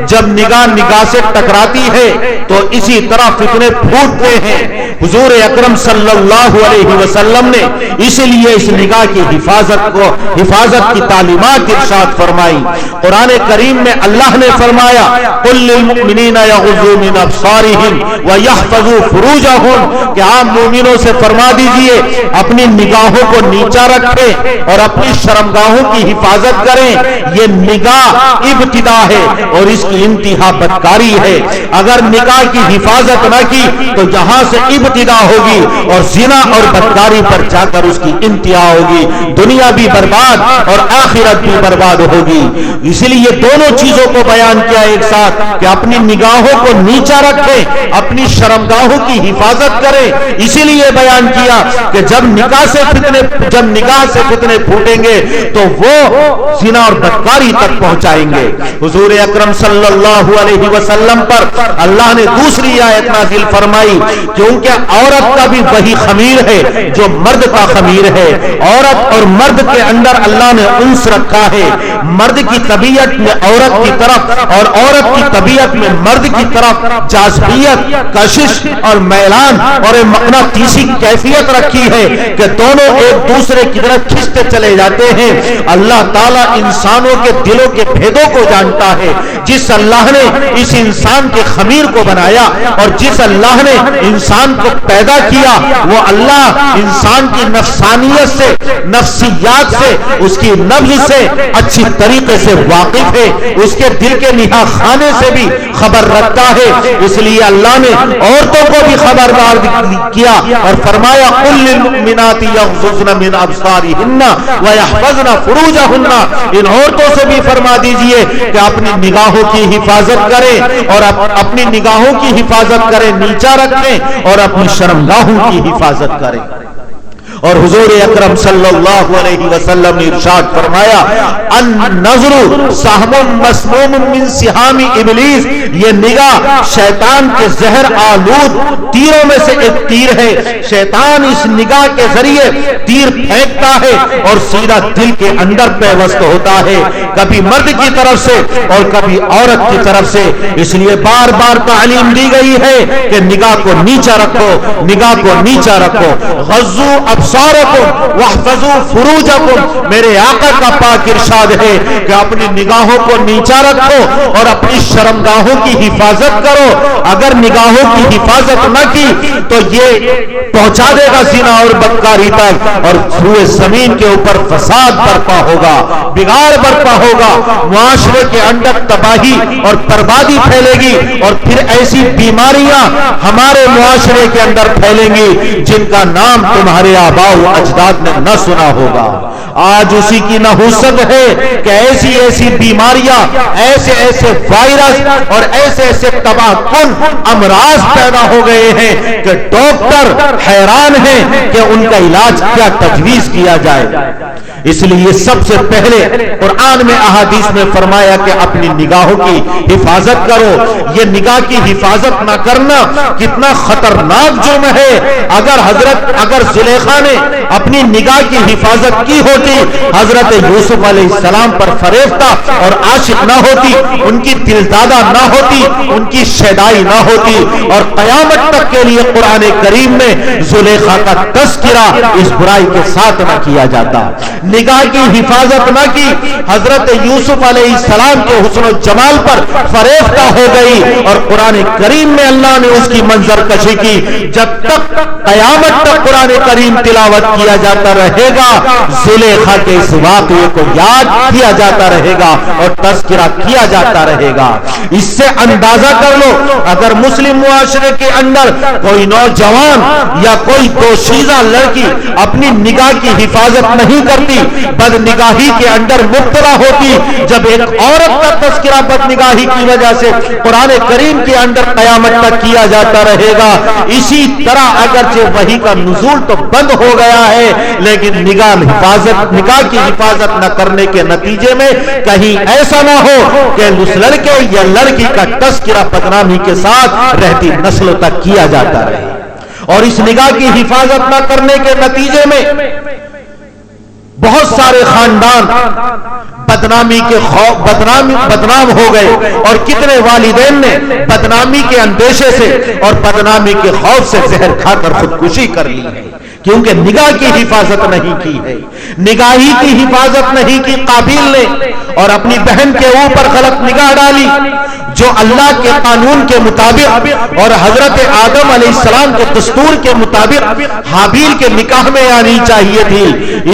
جب نگاہ سے ٹکراتی ہے تو اسی طرح فتنے پھوٹتے ہیں. حضور اکرم صلی اللہ علیہ وسلم نے اس لیے اس نگاہ کی حفاظت کی تعلیمات ارشاد فرمائی۔ قرآن کریم میں اللہ نے فرمایا قل للمؤمنین یغضوا من ابصارہم ویحفظوا فروجہم، کہ آپ مومنوں سے فرما دیجئے اپنی نگاہوں کو نیچا رکھیں اور اپنی شرمگاہوں کی حفاظت کریں۔ یہ نگاہ ابتدا ہے اور اس کی انتہا بدکاری ہے۔ اگر نگاہ کی حفاظت نہ کی تو یہاں سے ابتدا ہوگی اور زنا اور بدکاری پر جا کر اس کی انتہا ہوگی، دنیا بھی برباد اور آخرت بھی برباد ہوگی۔ اسی لیے دونوں چیزوں کو بیان کیا ایک ساتھ کہ اپنی نگاہوں کو نیچا رکھیں، اپنی شرمگاہوں کی حفاظت کریں۔ اسی لیے بیان کیا کہ جب نگاہ سے فتنے پھوٹیں گے تو وہ زنا اور بدکاری تک پہنچائیں گے۔ حضور اکرم صلی اللہ علیہ وسلم پر اللہ نے دوسری آیت نازل فرمائی، کیونکہ عورت کا بھی وہی خمیر ہے جو مرد کا خمیر ہے۔ عورت اور مرد کے اندر اللہ نے انس رکھا ہے، مرد کی طبیعت میں عورت کی طرف اور عورت کی طبیعت میں مرد کی طرف جاذبیت، کشش اور میلان اور مقناطیسی کیفیت رکھی ہے کہ دونوں ایک دوسرے کی طرف کھنچتے چلے جاتے ہیں۔ اللہ تعالیٰ انسانوں کے دلوں کے بھیدوں کو جانتا ہے۔ جس اللہ نے اس انسان کے خمیر کو بنایا اور جس اللہ نے انسان کو پیدا کیا، وہ اللہ انسان کی نفسانیت سے، نفسیات سے، اس کی نبض سے اچھی طریقے سے واقف ہے، اس کے دل کے نہا خانے سے بھی خبر رکھتا ہے۔ اس لیے اللہ نے عورتوں کو بھی خبردار کیا اور فرمایا قل للمؤمنات یغضضن من ابصارہن ویحفظن فروجہن، ان عورتوں سے بھی فرما دیجئے کہ اپنی نگاہوں کی حفاظت کریں اور اپنی نگاہوں کی حفاظت کریں، نیچا رکھیں اور اپنی شرمگاہوں کی حفاظت کریں۔ اور حضور اکرم صلی اللہ علیہ وسلم نے ارشاد فرمایا النظر سہم مسموم من سہام ابلیس، یہ نگاہ شیطان کے زہر آلود تیروں میں سے ایک تیر ہے۔ شیطان اس نگاہ کے ذریعے تیر پھینکتا ہے اور سیدھا دل کے اندر پیوست ہوتا ہے، کبھی مرد کی طرف سے اور کبھی عورت کی طرف سے۔ اس لیے بار بار تعلیم دی گئی ہے کہ نگاہ کو نیچا رکھو، نگاہ کو نیچا رکھو۔ غضوا ابصارکم واحفظوا فروجکم، میرے آقا کا پاک ارشاد ہے کہ اپنی نگاہوں کو نیچا رکھو اور اپنی شرمگاہوں کی حفاظت کرو۔ اگر نگاہوں کی حفاظت نہ کی تو یہ پہنچا دے گا زنا اور بدکاری تک، اور روئے زمین کے اوپر فساد برپا ہوگا، بگاڑ برپا ہوگا، معاشرے کے اندر تباہی اور بربادی پھیلے گی، اور پھر ایسی بیماریاں ہمارے معاشرے کے اندر پھیلیں گی جن کا نام تمہارے آباء و اجداد نے نہ سنا ہوگا۔ آج اسی کی نحوست ہے کہ ایسی ایسی بیماریاں، ایسے ایسے وائرس اور ایسے ایسے تباہ کن امراض پیدا ہو گئے ہیں کہ ڈاکٹر حیران ہیں کہ ان کا علاج کیا تجویز کیا جائے۔ اس لیے سب سے پہلے قرآن میں احادیث میں فرمایا کہ اپنی نگاہوں کی حفاظت کرو۔ یہ نگاہ کی حفاظت نہ کرنا کتنا خطرناک جرم ہے۔ اگر زلیخا نے اپنی نگاہ کی حفاظت کی ہوتی، حضرت یوسف علیہ السلام پر فریفتہ اور عاشق نہ ہوتی، ان کی دلدادہ نہ ہوتی، ان کی شیدائی نہ ہوتی، اور قیامت تک کے لیے قرآن کریم میں زلیخا کا تذکرہ اس برائی کے ساتھ نہ کیا جاتا۔ نگاہ کی حفاظت نہ کی، حضرت یوسف علیہ السلام کے حسن و جمال پر فریفتہ ہو گئی، اور قرآن کریم میں اللہ نے اس کی منظر کشی کی۔ جب تک قیامت تک قرآن کریم تلاوت کیا جاتا رہے گا، زلیخا کے اس واقعے کو یاد کیا جاتا رہے گا اور تذکرہ کیا جاتا رہے گا۔ اس سے اندازہ کر لو، اگر مسلم معاشرے کے اندر کوئی نوجوان یا کوئی دوشیزہ لڑکی اپنی نگاہ کی حفاظت نہیں کرتی، بد نگاہی کے اندر مبتلا ہوتی، جب ایک عورت کا تذکرہ بد نگاہی کی وجہ سے قرآن کریم کے اندر قیامت تک کیا جاتا رہے گا۔ اسی طرح اگرچہ وحی کا نزول تو بند ہو گیا ہے، لیکن نگاہ کی حفاظت نہ کرنے کے نتیجے میں کہیں ایسا نہ ہو کہ اس لڑکے یا لڑکی کا تذکرہ بدنامی کے ساتھ رہتی نسلوں تک کیا جاتا رہے۔ اور اس نگاہ کی حفاظت نہ کرنے کے نتیجے میں بہت سارے خاندان بدنامی کے بدنام ہو گئے، اور کتنے والدین نے بدنامی کے اندیشے سے اور بدنامی کے خوف سے زہر کھا کر خودکشی کر لی ہے، کیونکہ نگاہ کی حفاظت نہیں کی ہے، نگاہی کی حفاظت نہیں کی قابیل نے، اور اپنی بہن کے اوپر غلط نگاہ ڈالی جو اللہ کے قانون کے مطابق اور حضرت آدم علیہ السلام کے دستور کے مطابق حابیل کے نکاح میں آنی چاہیے تھی۔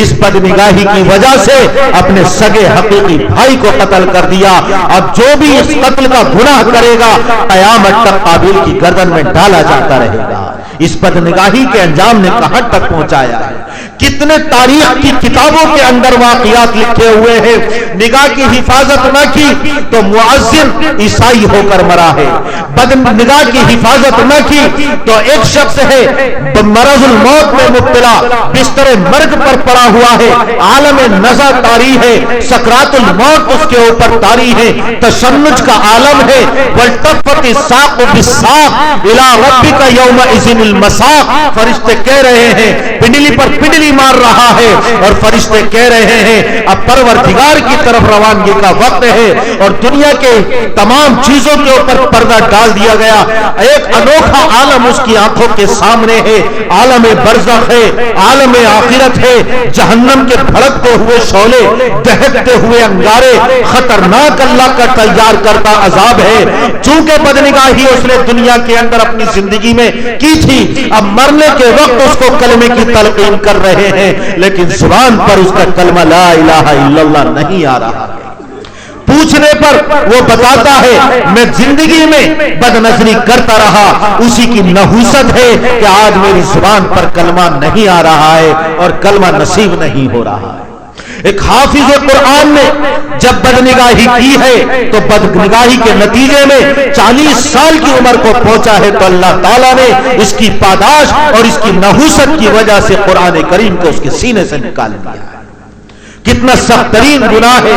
اس بد نگاہی کی وجہ سے اپنے سگے حقیقی بھائی کو قتل کر دیا۔ اب جو بھی اس قتل کا گناہ کرے گا قیامت تک قابیل کی گردن میں ڈالا جاتا رہے گا۔ اس بد نگاہی کے انجام نے کہاں تک پہنچایا ہے؟ کتنے تاریخ کی کتابوں کے اندر واقعات لکھے ہوئے ہیں۔ نگاہ کی حفاظت نہ کی تو مؤذن عیسائی ہو کر مرا ہے، بد نگاہ کی حفاظت نہ کی تو ایک شخص ہے مرض الموت میں مبتلا، بستر مرگ پر پڑا ہوا ہے، عالم نزع طاری ہے، سکرات الموت اس کے اوپر طاری ہے، تشنج کا عالم ہے، والتفت الساق بالساق الی ربک یومئذ المساق۔ فرشتے کہہ رہے ہیں پنڈلی پر پنڈلی مار رہا ہے، اور فرشتے کہہ رہے ہیں اب پروردگار کی طرف روانگی کا وقت ہے، اور دنیا کے تمام چیزوں کے اوپر پردہ ڈال دیا گیا۔ ایک انوکھا عالم اس کی آنکھوں کے سامنے ہے، عالم برزخ ہے، عالم آخرت ہے، جہنم کے بھڑکتے ہوئے شعلے، دہکتے ہوئے انگارے، خطرناک اللہ کا تیار کرتا عذاب ہے۔ چونکہ بدنگاہی اس نے دنیا کے اندر اپنی زندگی میں کی تھی، اب مرنے کے وقت اس کو کلمے کی تلقین کر رہے ہیں، لیکن زبان پر اس کا کلمہ لا الہ الا اللہ نہیں آ رہا ہے۔ پوچھنے پر وہ بتاتا ہے میں زندگی میں بد نظری کرتا رہا، اسی کی نحوست ہے کہ آج میری زبان پر کلمہ نہیں آ رہا ہے اور کلمہ نصیب نہیں ہو رہا ہے۔ ایک حافظ قرآن نے جب بدنگاہی کی ہے تو بدنگاہی کے نتیجے میں 40 سال کی عمر کو پہنچا ہے، تو اللہ تعالیٰ نے اس کی پاداش اور اس کی نحوست کی وجہ سے قرآن کریم کو اس کے سینے سے نکال دیا ہے۔ کتنا سخت ترین گناہ ہے،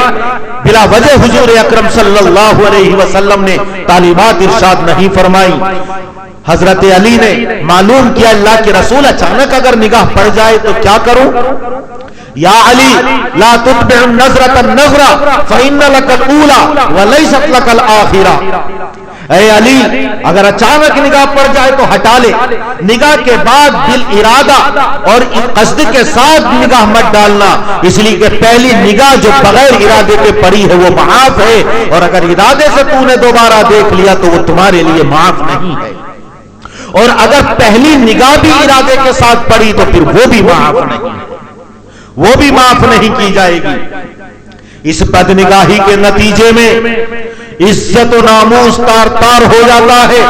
بلا وجہ حضور اکرم صلی اللہ علیہ وسلم نے تعلیمات ارشاد نہیں فرمائی۔ حضرت علی نے معلوم کیا اللہ کے رسول اچانک اگر نگاہ پڑ جائے تو کیا کروں؟ یا علی لا تتبع النظرة النظرة فإن لك الأولى وليست لك الآخرة۔ اے علی اگر اچانک نگاہ پڑ جائے تو ہٹا لے، نگاہ کے بعد دل ارادہ اور قصد کے ساتھ نگاہ مت ڈالنا، اس لیے کہ پہلی نگاہ جو بغیر ارادے کے پڑی ہے وہ معاف ہے، اور اگر ارادے سے تو نے دوبارہ دیکھ لیا تو وہ تمہارے لیے معاف نہیں ہے، اور اگر پہلی نگاہ بھی ارادے کے ساتھ پڑی تو پھر وہ بھی معاف نہیں، وہ بھی معاف نہیں کی جائے گی۔ اس بدنگاہی کے نتیجے میں عزت و ناموس تار تار ہو جاتا ہے،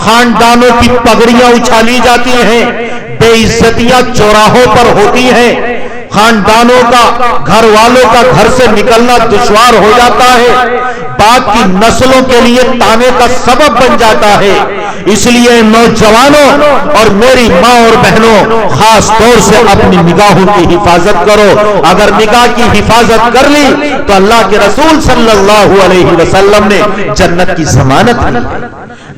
خاندانوں کی پگڑیاں اچھالی جاتی ہیں، بے عزتیاں چوراہوں پر ہوتی ہیں، خاندانوں کا گھر والوں کا گھر سے نکلنا دشوار ہو جاتا ہے، بعد کی نسلوں کے لیے تانے کا سبب بن جاتا ہے۔ اس لیے نوجوانوں اور میری ماں اور بہنوں خاص طور سے اپنی نگاہوں کی حفاظت کرو۔ اگر نگاہ کی حفاظت کر لی تو اللہ کے رسول صلی اللہ علیہ وسلم نے جنت کی ضمانت لی،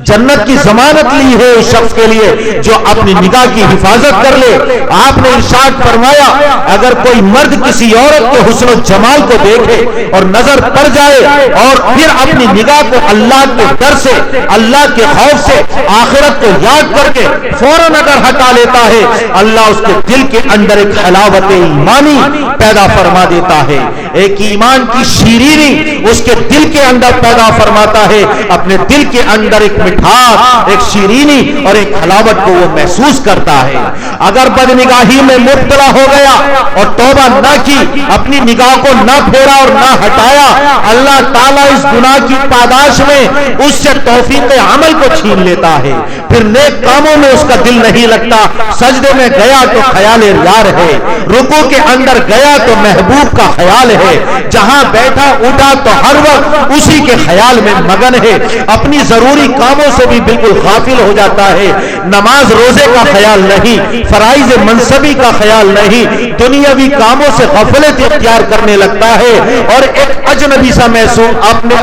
جنت کی ضمانت لی ہے اس شخص کے لیے جو اپنی نگاہ کی حفاظت کر لے۔ آپ نے ارشاد فرمایا اگر کوئی مرد کسی عورت کے حسن و جمال کو دیکھے اور نظر پڑ جائے اور پھر اپنی نگاہ کو اللہ کے ڈر سے، اللہ کے خوف سے، آخرت کو یاد کر کے فوراً اگر ہٹا لیتا ہے، اللہ اس کے دل کے اندر ایک حلاوت ایمانی پیدا فرما دیتا ہے، ایک ایمان کی شیرینی اس کے دل کے اندر پیدا فرماتا ہے، اپنے دل کے اندر ایک مٹھاس، ایک شیرینی اور ایک حلاوت کو وہ محسوس کرتا ہے۔ اگر بدنگاہی میں مبتلا ہو گیا اور توبہ نہ کی، اپنی نگاہ کو نہ پھیرا اور نہ ہٹایا، اللہ تعالیٰ اس گناہ کی پاداش میں اس سے توفیق عمل کو چھین لیتا ہے، پھر نیک کاموں میں اس کا دل نہیں لگتا، سجدے میں گیا تو خیال یار ہے، رکوع کے اندر گیا تو محبوب کا خیال ہے، جہاں بیٹھا اٹھا تو ہر وقت اسی کے خیال میں مگن ہے، اپنی ضروری کاموں سے بھی بالکل غافل ہو جاتا ہے۔ نماز روزے کا خیال نہیں، فرائض منصبی کا خیال نہیں، دنیاوی کاموں سے غفلت اختیار کرنے لگتا ہے اور ایک اجنبی سا محسوس اپنے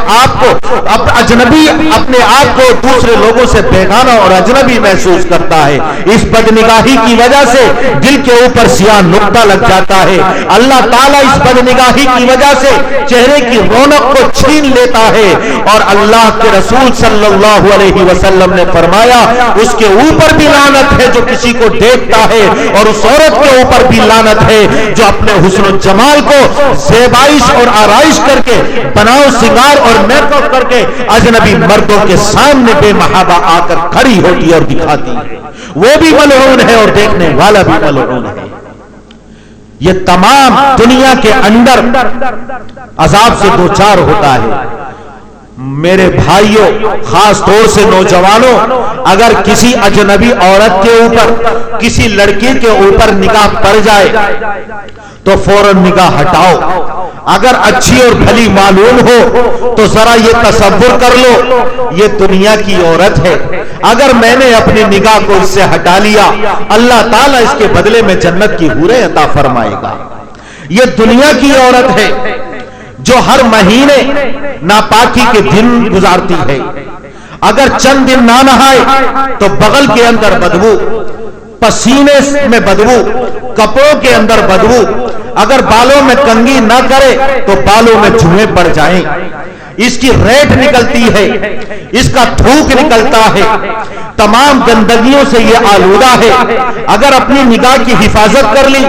آپ کو دوسرے لوگوں سے بیگانہ اور اجنبی محسوس کرتا ہے۔ اس بدنگاہی کی وجہ سے دل کے اوپر سیاہ نقطہ لگ جاتا ہے۔ اللہ تعالیٰ اس بدنگاہی کی وجہ سے چہرے کی رونق کو چھین لیتا ہے، اور اللہ کے رسول صلی اللہ علیہ وسلم نے فرمایا اس کے اوپر بھی لعنت ہے جو کسی کو دیکھتا ہے، اور اس عورت کے اوپر بھی لعنت ہے جو اپنے حسن و جمال کو زیبائش اور آرائش کر کے، بناؤ سنگار اور میک اپ کر کے اجنبی مردوں کے سامنے بے محابہ آ کر کھڑی ہوتی ہے اور دکھاتی ہے۔ وہ بھی ملعون ہے اور دیکھنے والا بھی ملعون ہے۔ یہ تمام دنیا کے اندر عذاب سے دوچار ہوتا ہے۔ میرے بھائیوں، خاص طور سے نوجوانوں، اگر کسی اجنبی عورت کے اوپر، کسی لڑکی کے اوپر نگاہ پڑ جائے تو فوراً نگاہ ہٹاؤ۔ اگر اچھی اور بھلی معلوم ہو تو ذرا یہ تصور کر لو یہ دنیا کی عورت ہے، اگر میں نے اپنی نگاہ کو اس سے ہٹا لیا اللہ تعالیٰ اس کے بدلے میں جنت کی حوریں عطا فرمائے گا۔ یہ دنیا کی عورت ہے جو ہر مہینے ناپاکی کے دن گزارتی ہے، اگر چند دن نہ نہائے تو بغل کے اندر بدبو، پسینے میں بدبو، کپڑوں کے اندر بدبو، اگر بالوں میں کنگھی نہ کرے تو بالوں میں جھوئیں پڑ جائیں، اس کی ریٹ نکلتی ہے، اس کا تھوک نکلتا ہے، تمام گندگیوں سے یہ آلودہ ہے۔ اگر اپنی نگاہ کی حفاظت کر لی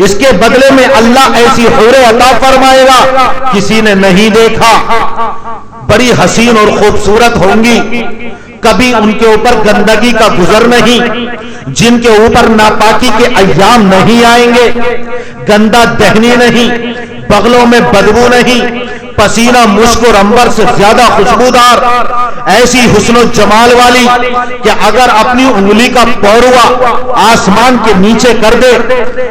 اس کے بدلے میں اللہ ایسی حوریں عطا فرمائے گا کسی نے نہیں دیکھا، بڑی حسین اور خوبصورت ہوں گی، کبھی ان کے اوپر گندگی کا گزر نہیں، جن کے اوپر ناپاکی کے ایام نہیں آئیں گے، گندا دہنی نہیں، بغلوں میں بدبو نہیں، پسینہ مشک اور عنبر سے زیادہ خوشبودار، ایسی حسن و جمال والی کہ اگر اپنی انگلی کا پوروا آسمان کے نیچے کر دے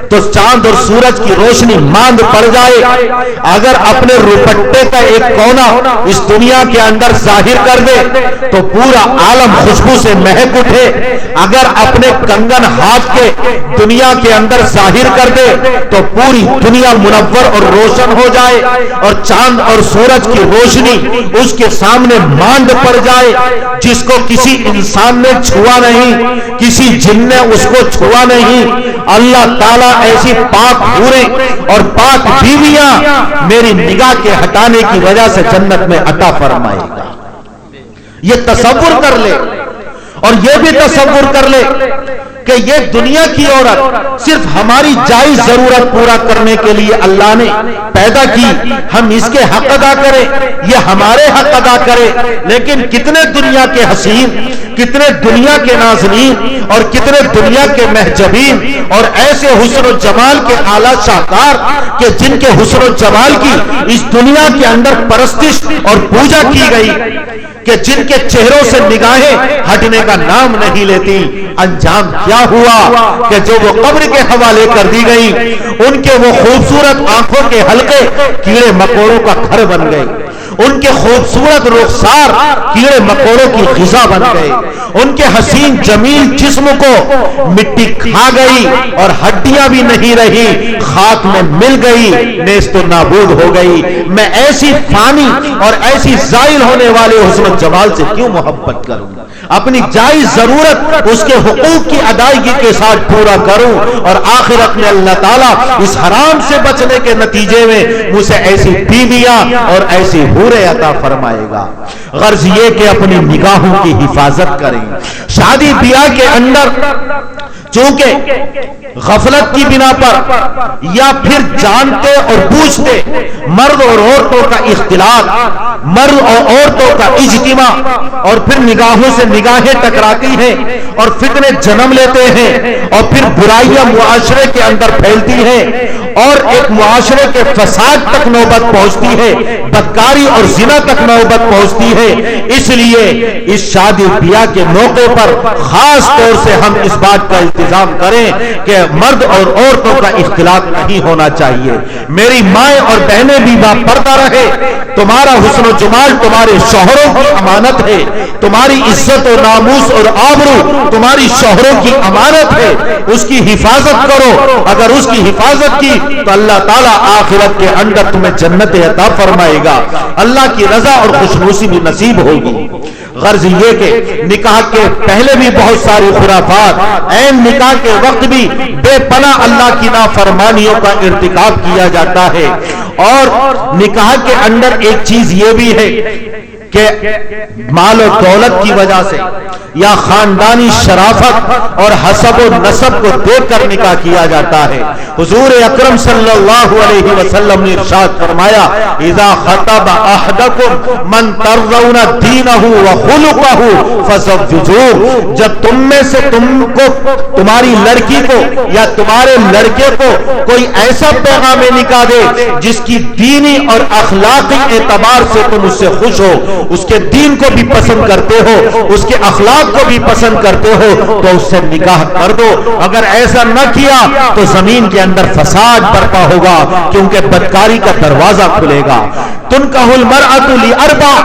تو چاند اور سورج کی روشنی ماند پڑ جائے، اگر اپنے روپٹے کا ایک کونا اس دنیا کے اندر ظاہر کر دے تو پورا عالم خوشبو سے مہک اٹھے، اگر اپنے کنگن ہاتھ کے دنیا کے اندر ظاہر کر دے تو پوری دنیا منور اور روشن ہو جائے، اور چاند اور سورج کی روشنی اس کے سامنے ماند پڑ جائے، جس کو کسی انسان نے چھوا نہیں، کسی جن نے اس کو چھوا نہیں۔ اللہ تعالیٰ ایسی پاک حوریں اور پاک بیویاں میری نگاہ کے ہٹانے کی وجہ سے جنت میں عطا فرمائے گا۔ یہ تصور کر لے، اور یہ بھی تصور کر لے کہ یہ دنیا کی عورت صرف ہماری جائز ضرورت پورا کرنے کے لیے اللہ نے پیدا کی، ہم اس کے حق ادا کریں، یہ ہمارے حق ادا کرے، لیکن کتنے دنیا کے حسین، کتنے دنیا کے ناظرین اور کتنے دنیا کے محجبین اور ایسے حسن و جمال کے اعلیٰ شاہکار کہ جن کے حسن و جمال کی اس دنیا کے اندر پرستش اور پوجا کی گئی کہ جن کے چہروں سے نگاہیں ہٹنے کا نام نہیں لیتی، انجام کیا ہوا کہ جو وہ قبر کے حوالے کر دی گئی، ان کے وہ خوبصورت آنکھوں کے حلقے کیڑے مکوڑوں کا گھر بن گئے، ان کے خوبصورت رخسار کیڑے مکوڑوں کی غذا بن گئے، ان کے حسین جمیل جسم کو مٹی کھا گئی اور ہڈیاں بھی نہیں رہی، خاک میں مل گئی، نیست و نابود ہو گئی۔ میں ایسی فانی اور ایسی زائل ہونے والے حسن و جمال سے کیوں محبت کروں؟ اپنی جائز ضرورت اس کے حقوق کی ادائیگی کے ساتھ پورا کروں، اور آخرت میں اللہ تعالیٰ اس حرام سے بچنے کے نتیجے میں مجھے ایسی بیویاں اور ایسی حوریں عطا فرمائے گا۔ غرض یہ کہ اپنی نگاہوں کی حفاظت کریں۔ شادی بیاہ کے اندر چونکہ غفلت کی بنا پر یا پھر جانتے اور بوجھتے مرد اور عورتوں کا اختلاط، مرد اور عورتوں کا اجتماع، اور پھر نگاہوں سے نگاہیں ٹکراتی ہیں اور فتنے جنم لیتے ہیں، اور پھر برائیاں معاشرے کے اندر پھیلتی ہیں اور ایک معاشرے کے فساد تک نوبت پہنچتی ہے، بدکاری اور زنا تک نوبت پہنچتی ہے۔ اس لیے اس شادی بیاہ کے موقع پر خاص طور سے ہم اس بات کا التزام کریں کہ مرد اور عورتوں کا اختلاط نہیں ہونا چاہیے۔ میری مائیں اور بہنیں بھی باپردہ رہے، تمہارا حسن و جمال تمہارے شوہروں کی امانت ہے، تمہاری عزت و ناموس اور آبرو تمہاری شوہروں کی امانت ہے، اس کی حفاظت کرو، اگر اس کی حفاظت کی تو اللہ تعالیٰ آخرت کے اندر تمہیں جنت عطا فرمائے گا، اللہ کی رضا اور خوشنوسی بھی نصیب ہوگی۔ غرض یہ کہ نکاح کے پہلے بھی بہت ساری خرافات، عین نکاح کے وقت بھی بے پناہ اللہ کی نافرمانیوں کا ارتکاب کیا جاتا ہے، اور نکاح کے اندر ایک چیز یہ بھی ہے کہ مال و دولت کی وجہ سے یا خاندانی شرافت اور حسب و نسب کو دیکھ کر نکاح کیا جاتا ہے۔ حضور اکرم صلی اللہ علیہ وسلم نے ارشاد فرمایا، اذا خطب احدکم من ترضون دینہ وخلقہ فزوجوہ، جب تم میں سے تمہاری لڑکی کو یا تمہارے لڑکے کو کوئی ایسا پیغام نکاح دے جس کی دینی اور اخلاقی اعتبار سے تم اس سے خوش ہو، اس کے دین کو بھی پسند کرتے ہو، اس کے اخلاق کو بھی پسند کرتے ہو، تو اس سے نکاح کر دو۔ اگر ایسا نہ کیا تو زمین کے اندر فساد برپا ہوگا، کیونکہ بدکاری کا دروازہ کھلے گا۔ تنکح المرأۃ لاربع،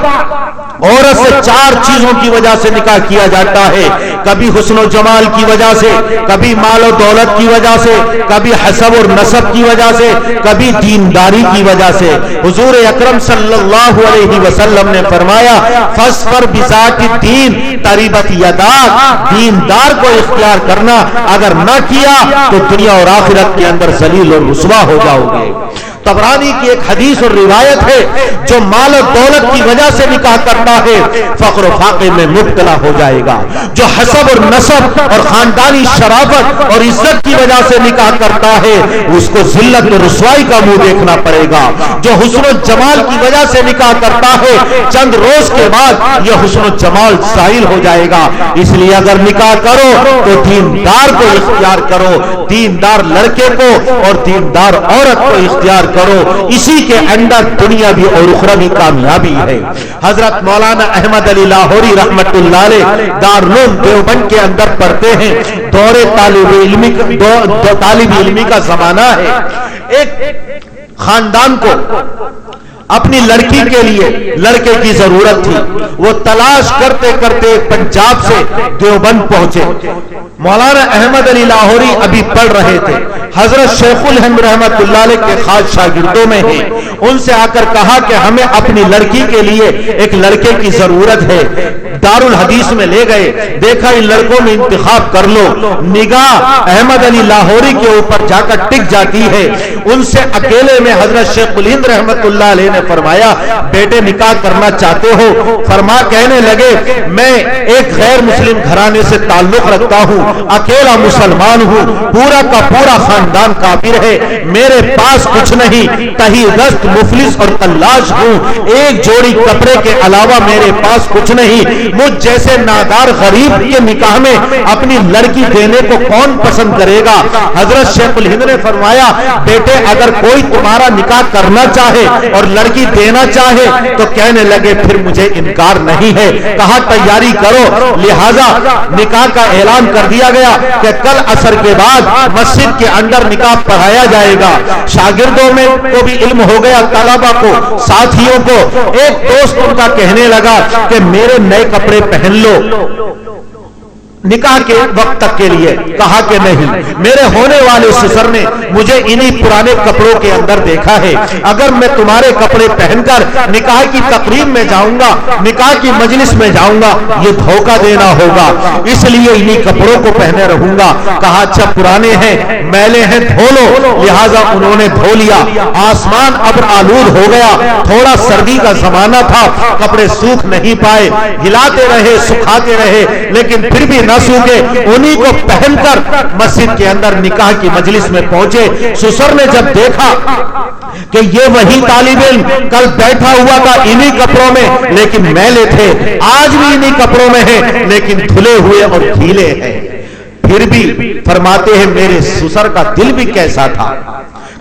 عورت سے 4 چیزوں کی وجہ سے نکاح کیا جاتا ہے، کبھی حسن و جمال کی وجہ سے، کبھی مال و دولت کی وجہ سے، کبھی حسب اور نسب کی وجہ سے، کبھی دینداری کی وجہ سے۔ حضور اکرم صلی اللہ علیہ وسلم نے فرمایا، فاظفر بذات الدین تربت یداک، دیندار کو اختیار کرنا، اگر نہ کیا تو دنیا اور آخرت کے اندر ذلیل اور رسوا ہو جاؤ گے۔ طبرانی کی ایک حدیث اور روایت ہے، جو مال و دولت کی وجہ سے نکاح کرتا ہے فقر و فاقے میں مبتلا ہو جائے گا، جو حسب اور نسب اور خاندانی شرافت اور عزت کی وجہ سے نکاح کرتا ہے اس کو ذلت و رسوائی کا منہ دیکھنا پڑے گا، جو حسن و جمال کی وجہ سے نکاح کرتا ہے چند روز کے بعد یہ حسن و جمال زائل ہو جائے گا۔ اس لیے اگر نکاح کرو تو دیندار کو اختیار کرو، دیندار لڑکے کو اور دیندار عورت کو اختیار کرو، اسی کے اندر دنیا بھی اور اخروی کامیابی ہے۔ حضرت مولانا احمد علی لاہوری رحمت اللہ علیہ دارالعلوم دیوبند کے اندر پڑھتے ہیں، دور طالب علمی کا زمانہ ہے۔ ایک خاندان کو اپنی لڑکی کے لیے لڑکے کی ضرورت تھی، وہ تلاش کرتے کرتے پنجاب سے دیوبند پہنچے۔ مولانا احمد علی لاہوری ابھی پڑھ رہے تھے، حضرت شیخ الہند رحمت اللہ علیہ کے خاص شاگردوں میں ہیں، ان سے آ کر کہا کہ ہمیں اپنی لڑکی کے لیے ایک لڑکے کی ضرورت ہے۔ دارالحدیث میں لے گئے، دیکھا ان لڑکوں میں انتخاب کر لو، نگاہ احمد علی لاہوری کے اوپر جا کر ٹک جاتی ہے۔ ان سے اکیلے میں حضرت شیخ الہند رحمت اللہ علیہ نے فرمایا، بیٹے نکاح کرنا چاہتے ہو؟ کہنے لگے، میں ایک غیر مسلم گھرانے سے تعلق رکھتا ہوں، اکیلا مسلمان ہوں، پورا کا پورا خاندان کافر ہے، میرے پاس کچھ نہیں، تہی دست مفلس اور تلاش ہوں، ایک جوڑی کپڑے کے علاوہ میرے پاس کچھ نہیں، مجھ جیسے نادار غریب کے نکاح میں اپنی لڑکی دینے کو کون پسند کرے گا؟ حضرت شیخ الہند نے فرمایا، بیٹے اگر کوئی تمہارا نکاح کرنا چاہے اور لڑکی دینا چاہے تو کہنے لگے پھر مجھے انکار نہیں ہے۔ کہا تیاری کرو، لہذا نکاح کا اعلان کر دیا گیا کہ کل عصر کے بعد مسجد کے اندر نکاح پڑھایا جائے گا۔ شاگردوں میں کو بھی علم ہو گیا، طلبہ کو، ساتھیوں کو۔ ایک دوست ان کا کہنے لگا کہ میرے نئے کپڑے پہن لو نکاح کے وقت تک کے لیے، کہا کہ نہیں، میرے ہونے والے سسر نے مجھے انہی پرانے کپڑوں کے اندر دیکھا ہے، اگر میں تمہارے کپڑے پہن کر نکاح کی تقریب میں جاؤں گا، نکاح کی مجلس میں جاؤں گا، یہ دھوکہ دینا ہوگا، اس لیے انہی کپڑوں کو پہنے رہوں گا۔ کہا اچھا پرانے ہیں، میلے ہیں، دھو لو۔ لہذا انہوں نے دھو لیا، آسمان ابر آلود ہو گیا، تھوڑا سردی کا زمانہ تھا، کپڑے سوکھ نہیں پائے، ہلاتے رہے، سکھاتے رہے، لیکن پھر بھی نہ سوکھے، انہی کو پہن کر مسجد کے اندر نکاح کی مجلس میں پہنچے۔ سسر نے جب دیکھا کہ یہ وہی طالب علم کل بیٹھا ہوا تھا انہی کپڑوں میں لیکن میلے تھے، آج بھی انہی کپڑوں میں ہیں لیکن دھلے ہوئے اور گیلے ہیں، پھر بھی فرماتے ہیں میرے سسر کا دل بھی کیسا تھا،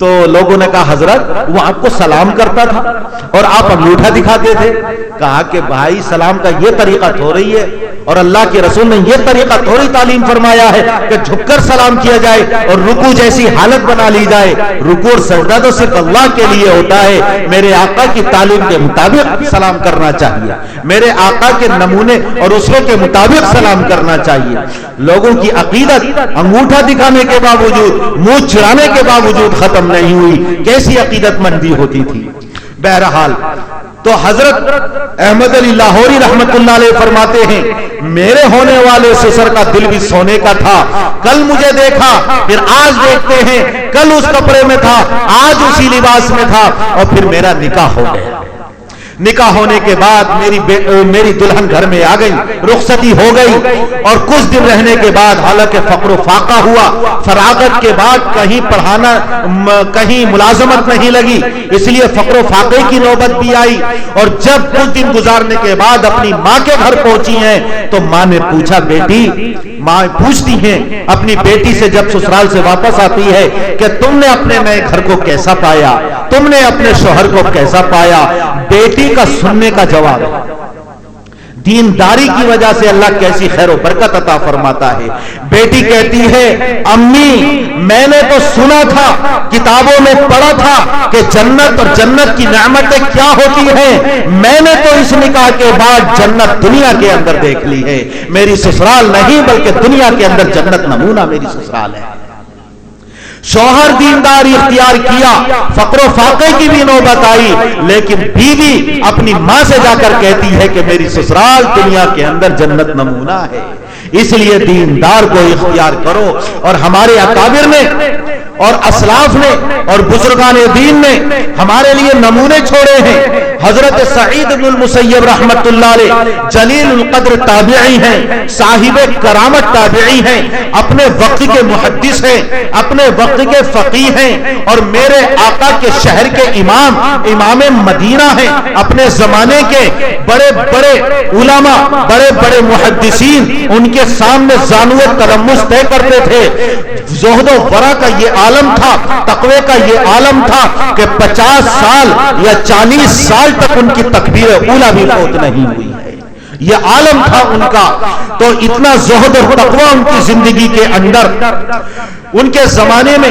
تو لوگوں نے کہا حضرت وہ آپ کو سلام کرتا تھا اور آپ انگوٹھا دکھاتے تھے. کہا کہ بھائی سلام کا یہ طریقہ تھوڑی ہے اور اللہ کے رسول نے یہ طریقہ تھوڑی تعلیم فرمایا ہے کہ جھک کر سلام کیا جائے اور رکوع جیسی حالت بنا لی جائے. رکوع اور سجدہ تو صرف اللہ کے لیے ہوتا ہے. میرے آقا کی تعلیم کے مطابق سلام کرنا چاہیے, میرے آقا کے نمونے اور اسوے کے مطابق سلام کرنا چاہیے. لوگوں کی عقیدت انگوٹھا دکھانے کے باوجود, منہ چڑھانے کے باوجود ختم نہیں ہوئی. کیسی عقیدت مندی ہوتی تھی. بہرحال تو حضرت احمد علی لاہوری رحمت اللہ علیہ فرماتے ہیں میرے ہونے والے سسر کا دل بھی سونے کا تھا. کل مجھے دیکھا, پھر آج دیکھتے ہیں, کل اس کپڑے میں تھا, آج اسی لباس میں تھا, اور پھر میرا نکاح ہو گیا. نکاح ہونے کے بعد میری دلہن گھر میں آ گئی, رخصتی ہو گئی, اور کچھ دن رہنے کے بعد حالانکہ فقر و فاقہ ہوا, فراغت کے بعد کہیں پڑھانا, کہیں ملازمت نہیں لگی, اس لیے فقر و فاقے کی نوبت بھی آئی. اور جب کچھ دن گزارنے کے بعد اپنی ماں کے گھر پہنچی ہیں تو ماں نے پوچھا, بیٹی, ماں پوچھتی ہیں اپنی بیٹی سے جب سسرال سے واپس آتی ہے کہ تم نے اپنے نئے گھر کو کیسا پایا, تم نے اپنے شوہر کو کیسا پایا. بیٹی کا سننے کا جواب, دینداری کی وجہ سے اللہ کیسی خیر و برکت عطا فرماتا ہے. بیٹی کہتی ہے, امی میں نے تو سنا تھا, کتابوں میں پڑھا تھا کہ جنت اور جنت کی نعمتیں کیا ہوتی ہیں, میں نے تو اس نکاح کے بعد جنت دنیا کے اندر دیکھ لی ہے. میری سسرال نہیں بلکہ دنیا کے اندر جنت نمونہ میری سسرال ہے. شوہر دینداری اختیار کیا, فقر و فاقے کی بھی نوبت آئی, لیکن بیوی اپنی ماں سے جا کر کہتی ہے کہ میری سسرال دنیا کے اندر جنت نمونہ ہے. اس لیے دیندار کو اختیار کرو. اور ہمارے اکابر نے اور اسلاف نے اور بزرگان دین نے ہمارے لیے نمونے چھوڑے ہیں. حضرت سعید بن المسیب رحمت اللہ علیہ جلیل القدر تابعی ہیں, صاحب کرامت تابعی ہیں, اپنے وقت کے محدث ہیں, اپنے وقت کے فقیہ ہیں, اور میرے آقا کے شہر کے امام مدینہ ہیں. اپنے زمانے کے بڑے بڑے علماء, بڑے بڑے محدثین ان کے سامنے زانو تلمس طے کرتے تھے. زہد و ورع کا یہ عالم تھا, تقوی کا یہ عالم تھا کہ 50 سال یا 40 سال تک ان کی تکبیر اولیٰ بھی فوت نہیں ہوئی ہے. یہ عالم تھا ان کا. تو اتنا زہد اور تقوی ان کی زندگی کے اندر. ان کے زمانے میں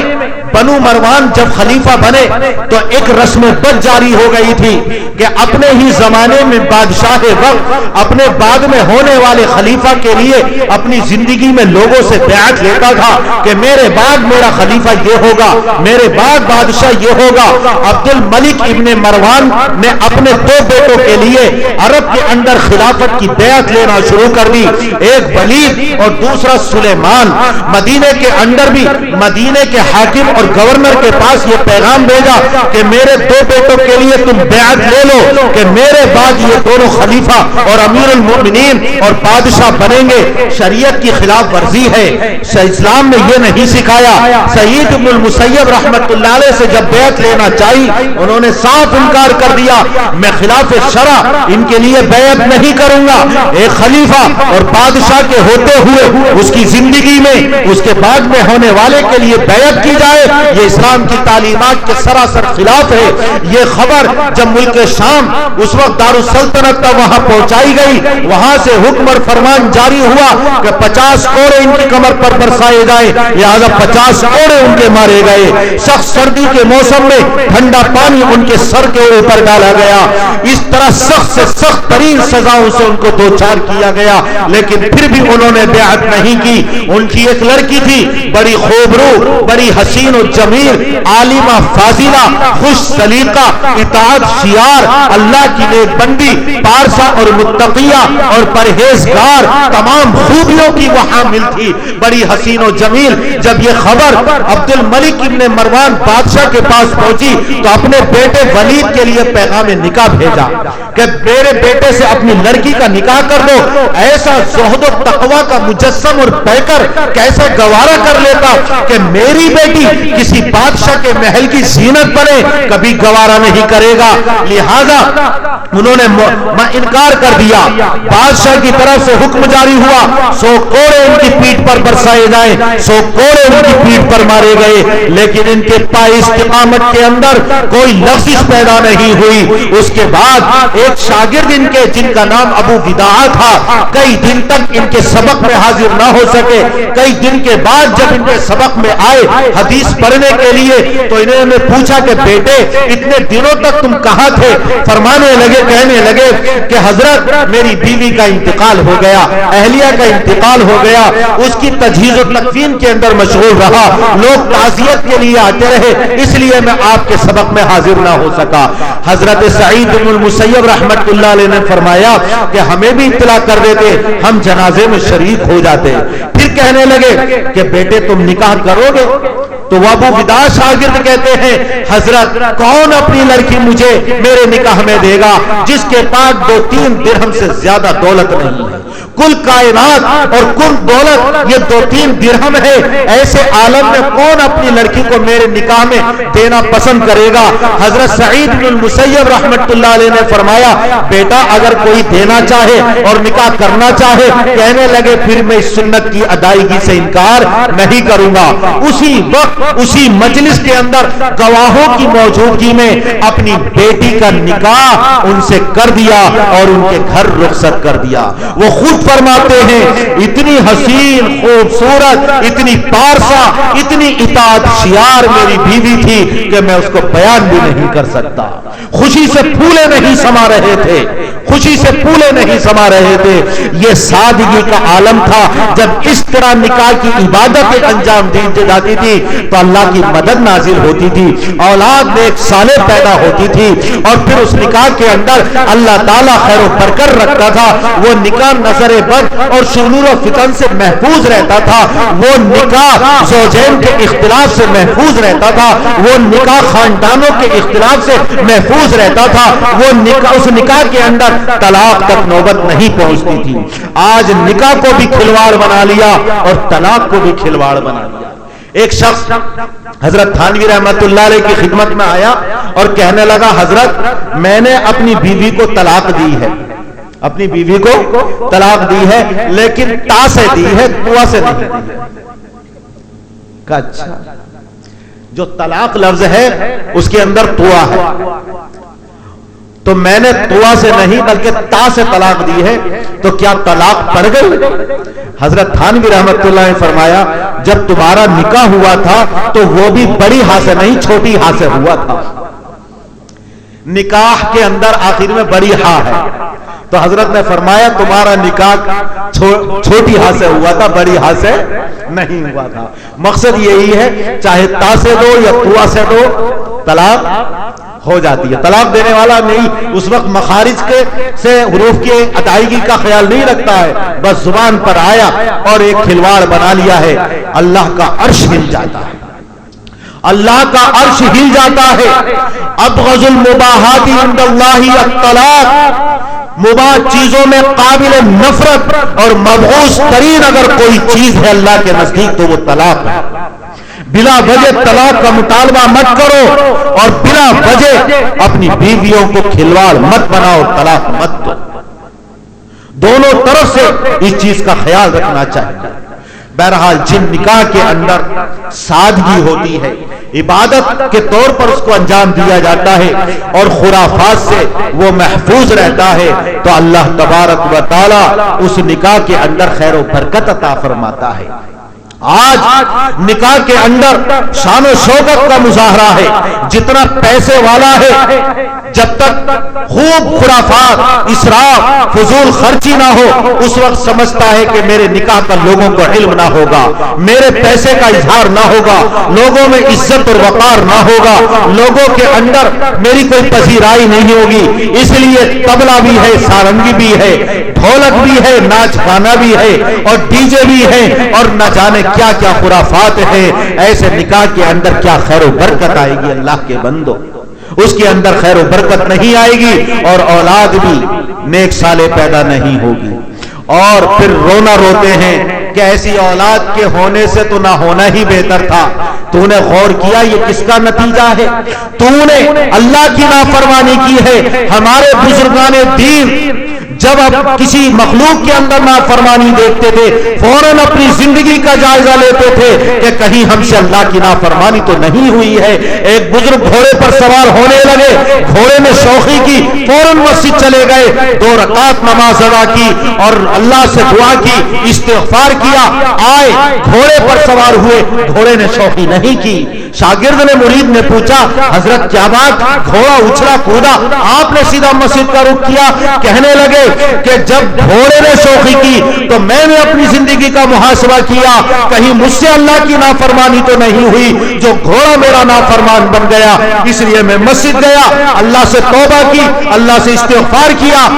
بنو مروان جب خلیفہ بنے تو ایک رسم بد جاری ہو گئی تھی کہ اپنے ہی زمانے میں بادشاہ وقت اپنے بعد میں ہونے والے خلیفہ کے لیے اپنی زندگی میں لوگوں سے بیعت لیتا تھا کہ میرے بعد میرا خلیفہ یہ ہوگا, میرے بعد بادشاہ یہ ہوگا. عبد الملک ابن مروان نے اپنے 2 بیٹوں کے لیے عرب کے اندر خلافت کی بیعت لینا شروع کر دی. ایک ولید اور دوسرا سلیمان. مدینے کے اندر بھی مدینے کے حاکم اور گورنر کے پاس یہ پیغام بھیجا کہ میرے 2 بیٹوں کے لیے تم بیعت لے لو کہ میرے بعد یہ دونوں خلیفہ اور امیر المؤمنین اور بادشاہ بنیں گے. شریعت کی خلاف ورزی ہے, اسلام نے یہ نہیں سکھایا. سعید بن المسیب رحمت اللہ علیہ سے جب بیعت لینا چاہی, انہوں نے صاف انکار کر دیا, میں خلاف شرع ان کے لیے بیعت نہیں کروں گا. ایک خلیفہ اور بادشاہ کے ہوتے ہوئے اس کی زندگی میں اس کے بعد میں ہونے والے کے لیے بیعت کی جائے, یہ اسلام کی تعلیمات کے سراسر خلاف ہے. یہ خبر جب ملک شام اس وقت دارالسلطنت تک وہاں پہنچائی گئی, وہاں سے حکم اور فرمان جاری ہوا کہ 50 کوڑے ان کی کمر پر برسائے جائے, لہذا 50 کوڑے ان کے مارے گئے. سخت سردی کے موسم میں ٹھنڈا پانی ان کے سر کے اوپر ڈالا گیا. اس طرح سخت سے سخت ترین سزاؤں سے ان کو دوچار کیا گیا, لیکن پھر بھی انہوں نے بیعت نہیں کی. ان کی ایک لڑکی تھی, بڑی خوبرو, بڑی حسین و جمیل, عالمہ, فاضلہ, خوش سلیقہ, اطاعت شیار, اللہ کی نیک بندی, پارسا اور متقیہ اور پرہیزگار, تمام خوبیوں کی وہ حامل تھی, بڑی حسین و جمیل. جب یہ خبر عبد الملک ابن مروان بادشاہ کے پاس پہنچی تو اپنے بیٹے ولید کے لیے پیغام نکاح بھیجا کہ میرے بیٹے سے اپنی لڑکی کا نکاح کر دو. ایسا زہد و تقوی کا مجسم اور پیکر کیسے گوارا کر لیتا کہ میری بیٹی کسی بادشاہ کے محل کی زینت بنے کبھی گوارا نہیں کرے گا. لہذا انہوں نے انکار کر دیا. بادشاہ کی طرف سے حکم جاری ہوا 100 کوڑے ان کی پیٹھ پر برسائے جائیں, 100 کوڑے ان کی پیٹھ پر مارے گئے, لیکن ان کے پائے استقامت کے اندر کوئی لغزش پیدا نہیں ہوئی. اس کے بعد ایک شاگرد ان کے جن کا نام ابو وداع تھا, کئی دن تک ان کے سبق میں حاضر نہ ہو سکے. کئی دن کے بعد جب ان کے سبق میں آئے حدیث پڑھنے کے لیے تو انہوں نے پوچھا کہ بیٹے اتنے دنوں تک تم کہاں تھے؟ فرمانے لگے, کہنے لگے کہ حضرت میری بیوی کا انتقال ہو گیا, اہلیہ کا انتقال ہو گیا, اس کی تجہیز و تکفین کے اندر مشغول رہا, لوگ تعزیت کے لیے آتے رہے, اس لیے میں آپ کے سبق میں حاضر نہ ہو سکا. حضرت سعید بن المسیب رحمت اللہ علیہ نے فرمایا کہ ہمیں بھی اطلاع کر دیتے, ہم جنازے میں شریک ہو جاتے. پھر کہنے لگے کہ بیٹے تم نکاح کرو گے؟ تو وہ ابو وداع شاگرد کہتے ہیں حضرت کون اپنی لڑکی مجھے میرے نکاح میں دے گا جس کے پاس 2-3 درہم سے زیادہ دولت نہیں ہے؟ کل کائنات اور کل دولت یہ 2-3 درہم ہے, ایسے عالم میں کون اپنی لڑکی کو میرے نکاح میں دینا پسند کرے گا؟ حضرت سعید بن المسیب رحمت اللہ علیہ نے فرمایا بیٹا اگر کوئی دینا چاہے اور نکاح کرنا چاہے, کہنے لگے پھر میں اس سنت کی ادائیگی سے انکار نہیں کروں گا. اسی وقت اسی مجلس کے اندر گواہوں کی موجودگی میں اپنی بیٹی کا نکاح ان سے کر دیا اور ان کے گھر رخصت کر دیا. وہ خود فرماتے ہیں اتنی حسین خوبصورت, اتنی پارسا, اتنی اطاعت شیار میری بیوی تھی کہ میں اس کو بیان بھی نہیں کر سکتا. خوشی سے پھولے نہیں سما رہے تھے, خوشی سے پھولے نہیں سما رہے تھے. یہ سادگی کا عالم تھا. جب اس طرح نکاح کی عبادت انجام دی جاتی تھی تو اللہ کی مدد نازل ہوتی تھی, اولاد نیک صالح پیدا ہوتی تھی, اور پھر اس نکاح کے اندر اللہ تعالیٰ خیر و برکت رکھتا تھا. وہ نکاح نظر بد اور شرور و فتن سے محفوظ رہتا تھا. وہ نکاح زوجین کے اختلاف سے محفوظ رہتا تھا. وہ نکاح خاندانوں کے اختلاف سے محفوظ رہتا تھا. وہ نکاح, اس نکاح کے اندر طلاق تک نوبت نہیں پہنچتی تھی. آج نکاح کو بھی کھلواڑ بنا لیا اور طلاق کو بھی کھلواڑ بنا لیا. ایک شخص حضرت تھانوی رحمت اللہ علیہ کی خدمت میں آیا اور کہنے لگا حضرت میں نے اپنی بیوی کو طلاق دی ہے, اپنی بیوی کو طلاق دی ہے لیکن تا سے دی ہے, توا سے نہیں دی ہے. کہا اچھا, جو طلاق لفظ ہے اس کے اندر توا ہے, تو میں نے توا سے نہیں بلکہ تا سے طلاق دی ہے, تو کیا طلاق پڑ گئی؟ حضرت تھانوی رحمت اللہ نے فرمایا جب تمہارا نکاح ہوا تھا تو وہ بھی بڑی ہاں سے نہیں چھوٹی ہاں سے ہوا تھا. نکاح کے اندر آخر میں بڑی ہاں ہے, تو حضرت نے فرمایا تمہارا نکاح چھوٹی ہاں سے ہوا تھا, بڑی ہاں سے نہیں ہوا تھا. مقصد یہی ہے چاہے تا سے دو یا توا سے دو طلاق ہو جاتی ہے. طلاق دینے والا نہیں اس وقت مخارج کے سے حروف کی ادائیگی کا خیال نہیں رکھتا ہے, بس زبان پر آیا اور ایک کھلواڑ بنا لیا ہے. اللہ کا عرش ہل جاتا ہے, اللہ کا عرش ہل جاتا ہے. ابغض المباحات عند اللہ الطلاق, مباح چیزوں میں قابل نفرت اور مبغوض ترین اگر کوئی چیز ہے اللہ کے نزدیک تو وہ طلاق ہے. بلا وجہ طلاق کا مطالبہ مت کرو اور بلا وجہ اپنی بیویوں کو کھلواڑ مت بناؤ, طلاق مت دو. دونوں طرف سے اس چیز کا خیال رکھنا چاہیے. بہرحال جن نکاح کے اندر سادگی ہوتی ہے, عبادت کے طور پر اس کو انجام دیا جاتا ہے اور خرافات سے وہ محفوظ رہتا ہے, تو اللہ تبارک و تعالی اس نکاح کے اندر خیر و برکت عطا فرماتا ہے. آج نکاح کے اندر شان و شوکت کا مظاہرہ ہے. جتنا پیسے والا ہے جب تک خوب خرافات, اسراف, فضول خرچی نہ ہو اس وقت سمجھتا ہے کہ میرے نکاح کا لوگوں کو علم نہ ہوگا, میرے پیسے کا اظہار نہ ہوگا, لوگوں میں عزت اور وقار نہ ہوگا, لوگوں کے اندر میری کوئی پذیرائی نہیں ہوگی. اس لیے طبلہ بھی ہے, سارنگی بھی ہے, ڈھولک بھی ہے, ناچ گانا بھی ہے اور ڈی جے بھی ہے اور نہ جانے کیا کیا خرافات ہیں. ایسے نکاح کے اندر کیا خیر و برکت آئے گی اللہ کے بندو؟ اس کے اندر خیر و برکت نہیں آئے گی اور اولاد بھی نیک صالح پیدا نہیں ہوگی. اور پھر رونا روتے ہیں کہ ایسی اولاد کے ہونے سے تو نہ ہونا ہی بہتر تھا۔ تو نے غور کیا یہ کس کا نتیجہ ہے؟ تو نے اللہ کی نافرمانی کی ہے۔ ہمارے بزرگان دین جب اب کسی مخلوق کے اندر نافرمانی دیکھتے تھے فوراً اپنی زندگی کا جائزہ لیتے تھے کہ کہیں ہم سے اللہ کی نافرمانی تو نہیں ہوئی ہے۔ ایک بزرگ گھوڑے پر سوار ہونے لگے، گھوڑے نے شوخی کی، فوراً مسجد چلے گئے، 2 رکعت نماز ادا کی اور اللہ سے دعا کی، استغفار کیا، آئے گھوڑے پر سوار ہوئے، گھوڑے نے شوخی نہیں کی۔ شاگرد نے مرید نے پوچھا حضرت کیا بات؟ گھوڑا اچھلا کودا، آپ نے سیدھا مسجد کا رخ کیا۔ کہنے لگے کہ جب گھوڑے نے شوخی کی تو میں نے اپنی زندگی کا محاسبہ کیا، کہیں مجھ سے اللہ کی نافرمانی تو نہیں ہوئی، جو گھوڑا میرا نافرمان بن گیا، اس لیے میں مسجد گیا، اللہ سے توبہ کی، اللہ سے استغفار کیا،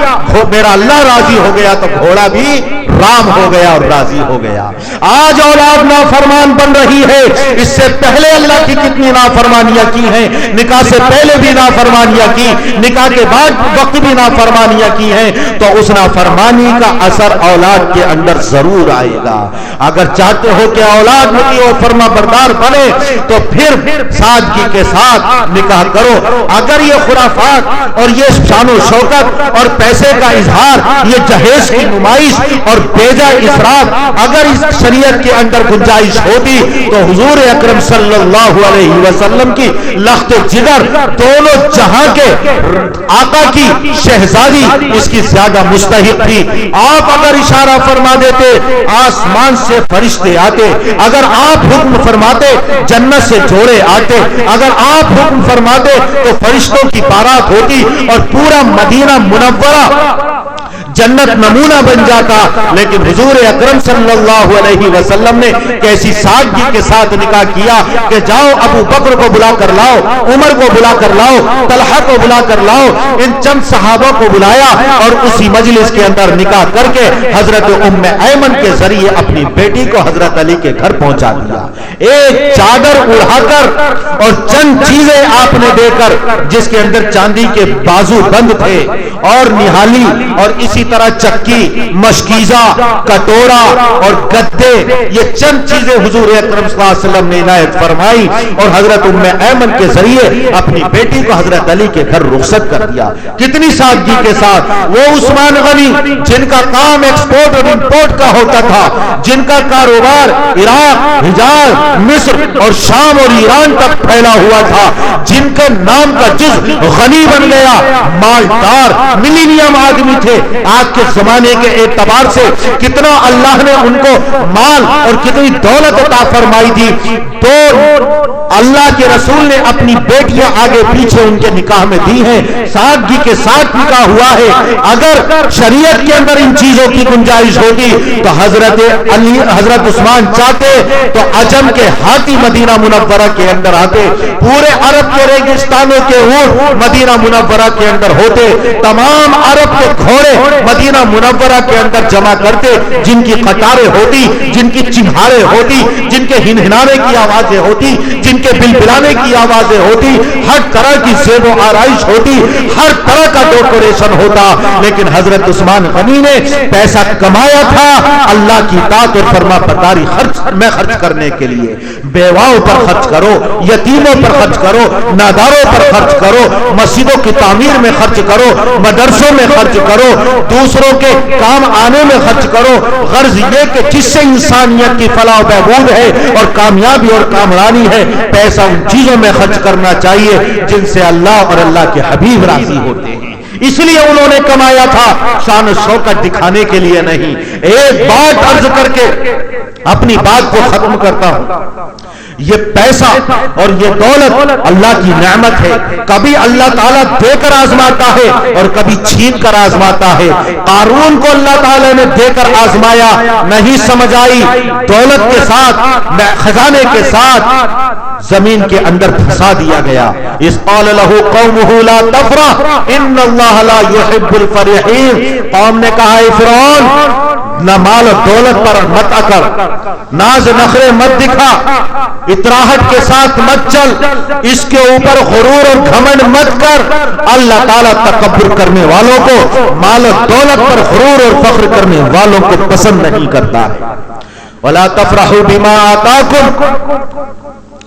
میرا اللہ راضی ہو گیا تو گھوڑا بھی رام ہو گیا اور راضی ہو گیا۔ آج اولاد نافرمان بن رہی ہے، اس سے پہلے اللہ کی کتنی نافرمانیاں کی ہیں، نکاح سے پہلے بھی نافرمانیاں کی، نکاح کے بعد وقت بھی نافرمانیاں کی ہیں، تو اس نافرمانی کا اثر اولاد کے اندر ضرور آئے گا۔ اگر چاہتے ہو کہ اولاد مطیع اور فرما بردار بنے تو پھر سادگی کے ساتھ نکاح کرو۔ اگر یہ خرافات اور یہ شان و شوکت اور پیسے کا اظہار، یہ جہیز کی نمائش اور بیجا اسراف اگر اس شریعت کے اندر گنجائش ہوتی تو حضور اکرم صلی اللہ علیہ وسلم کی لخت جگر، دونوں جہاں کے آقا کی شہزادی اس کی زیادہ مستحق تھی۔ آپ اگر اشارہ فرما دیتے آسمان سے فرشتے آتے، اگر آپ حکم فرماتے جنت سے جوڑے آتے، اگر آپ حکم فرماتے تو فرشتوں کی بارات ہوتی اور پورا مدینہ منورہ جنت نمونہ بن جاتا۔ لیکن حضور اکرم صلی اللہ علیہ وسلم نے کیسی سادگی کے ساتھ نکاح کیا کہ جاؤ ابو بکر کو بلا کر لاؤ، عمر کو بلا کر لاؤ، طلحہ کو بلا کر لاؤ، ان چند صحابہ کو بلایا اور اسی مجلس کے اندر نکاح کر کے حضرت ام ایمن کے ذریعے اپنی بیٹی کو حضرت علی کے گھر پہنچا دیا۔ ایک چادر اڑا کر اور چند چیزیں آپ نے دے کر، جس کے اندر چاندی کے بازو بند تھے اور نہالی اور اسی طرح چکی، مشکیزہ، کٹورا اور گدے، یہ چند چیزیں حضور اکرم صلی اللہ علیہ وسلم نے عنایت فرمائی اور حضرت ام ایمن کے ذریعے اپنی بیٹی کو حضرت علی کے گھر رخصت کر دیا۔ کتنی سادگی کے ساتھ۔ وہ عثمان غنی جن کا کام ایکسپورٹ اور امپورٹ کا ہوتا تھا، جن کا کاروبار عراق، حجاز، مصر اور شام اور ایران تک پھیلا ہوا تھا، جن کا نام کا جز غنی بن گیا، مالدار ملینیم آدمی تھے، آج کے زمانے کے اعتبار سے کتنا اللہ نے ان کو مال اور کتنی دولت عطا فرمائی تھی، تو اللہ کے رسول نے اپنی بیٹیاں آگے پیچھے ان کے نکاح میں دی ہیں، سادگی کے ساتھ نکاح ہوا ہے۔ اگر شریعت کے اندر ان چیزوں کی گنجائش ہوتی تو حضرت علی، حضرت عثمان چاہتے تو عجم کے ہاتھی مدینہ منورہ کے اندر آتے، پورے عرب کے ریگستانوں کے اونٹ مدینہ منورہ کے اندر ہوتے، تمام عرب کے گھوڑے مدینہ منورہ کے اندر جمع کرتے، جن کی قطاریں ہوتی، جن کی چنہاریں ہوتی، جن کے ہنہنانے کی آوازیں ہوتی، جن کے بلبلانے کی آوازیں ہوتی، ہر طرح کی زیب و آرائش ہوتی، ہر طرح کا ڈیکوریشن ہوتا۔ لیکن حضرت عثمان غنی نے پیسہ کمایا تھا اللہ کی اطاعت اور فرما برداری میں خرچ کرنے کے لیے۔ بیواؤں پر خرچ کرو، یتیموں پر خرچ کرو، ناداروں پر خرچ کرو، مسجدوں کی تعمیر میں خرچ کرو، مدرسوں میں خرچ کرو، دوسروں کے کام آنے میں خرچ کرو، غرض یہ کہ جس سے انسانیت کی فلاح و بہبود ہے اور کامیابی اور کامرانی ہے، پیسہ ان چیزوں میں خرچ کرنا چاہیے جن سے اللہ اور اللہ کے حبیب راضی ہوتے ہیں۔ اس لیے انہوں نے کمایا تھا، شان و شوکت دکھانے کے لیے نہیں۔ ایک بات عرض کر کے اپنی بات کو ختم کرتا ہوں، یہ پیسہ اور یہ دولت اللہ کی نعمت ہے، کبھی اللہ تعالیٰ دے کر آزماتا ہے اور کبھی چھین کر آزماتا ہے۔ قارون کو اللہ تعالیٰ نے دے کر آزمایا، نہیں سمجھ آئی، دولت کے ساتھ، خزانے کے ساتھ زمین کے اندر پھنسا دیا گیا۔ اس قال له قومه لا تفرح ان اللہ لا يحب الفرحین، قوم نے کہا اے فرعون نہ مال و دولت پر مت اکڑ، ناز نخرے مت دکھا، اتراہٹ کے ساتھ مت چل، اس کے اوپر غرور اور گھمنڈ مت کر۔ اللہ تعالیٰ تکبر کرنے والوں کو، مال و دولت پر غرور اور فخر کرنے والوں کو پسند نہیں کرتا ہے۔ ولا تفرحوا بما آتاکم،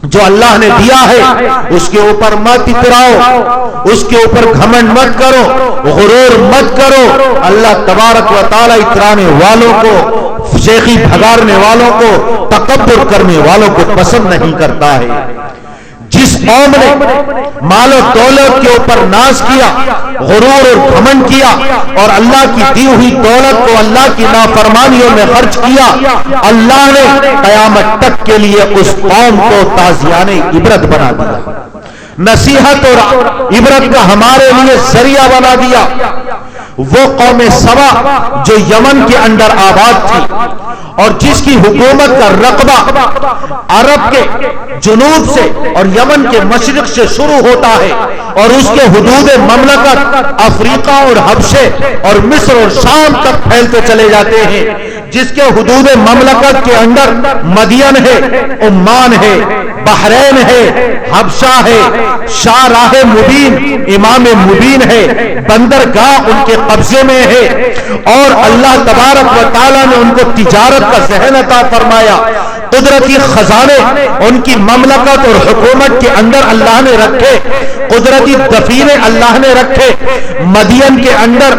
جو اللہ نے دیا ہے اس کے اوپر مت اتراؤ، اس کے اوپر گھمنڈ مت کرو، غرور مت کرو۔ اللہ تبارک و تعالی اترانے والوں کو، شیخی بھگارنے والوں کو، تکبر کرنے والوں کو پسند نہیں کرتا ہے۔ جس قوم نے مال و دولت کے اوپر ناز کیا، غرور اور گھمنڈ کیا، اور اللہ کی دی ہوئی دولت کو اللہ کی نافرمانیوں میں خرچ کیا، اللہ نے قیامت تک کے لیے اس قوم کو تازیانِ عبرت بنا دیا، نصیحت اور عبرت کا ہمارے لیے ذریعہ بنا دیا۔ وہ قوم سبا جو یمن کے اندر آباد تھی اور جس کی حکومت کا رقبہ عرب کے جنوب سے اور یمن کے مشرق سے شروع ہوتا ہے اور اس کے حدود مملکت افریقہ اور حبشے اور مصر اور شام تک پھیلتے چلے جاتے ہیں، جس کے حدود مملکت کے اندر مدین ہے، عمان ہے، بحرین ہے، حبشہ ہے، شاہراہ مبین امام مبین ہے، بندرگاہ ان کے قبضے میں ہے، اور اللہ تبارک و تعالیٰ نے ان کو تجارت کا ذہن عطا فرمایا۔ قدرتی خزانے ان کی مملکت اور حکومت کے اندر اللہ نے رکھے، قدرتی دفینے اللہ نے رکھے۔ مدین کے اندر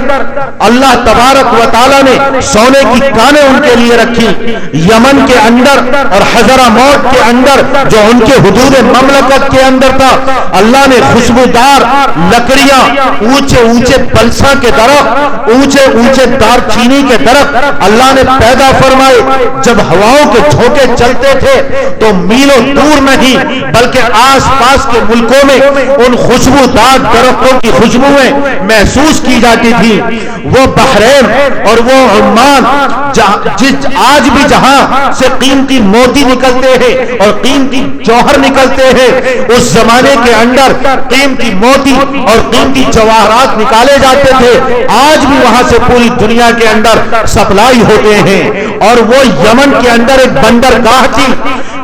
اللہ تبارک و تعالیٰ نے سونے کی کانیں ان کے لیے رکھی، یمن کے اندر اور حضرموت کے اندر جو ان کے حدود مملکت کے اندر تھا، اللہ نے خوشبودار لکڑیاں، اونچے اونچے پلسا کے درخت، اونچے اونچے دار چینی کے درخت اللہ نے پیدا فرمائے۔ جب ہواؤں کے جھونکے چلتے تھے تو میلوں دور نہیں بلکہ آس پاس کے ملکوں میں ان خوشبودار درختوں کی خوشبوئیں محسوس کی جاتی تھی۔ وہ بحرین اور وہ عمان آج بھی جہاں سے قیمتی موتی نکلتے ہیں اور قیمتی جوہر نکلتے ہیں، اس زمانے کے اندر قیمتی موتی اور قیمتی جواہرات نکالے جاتے تھے، آج بھی وہاں سے پوری دنیا کے اندر سپلائی ہوتے ہیں۔ اور وہ یمن کے اندر ایک بندرگاہ تھی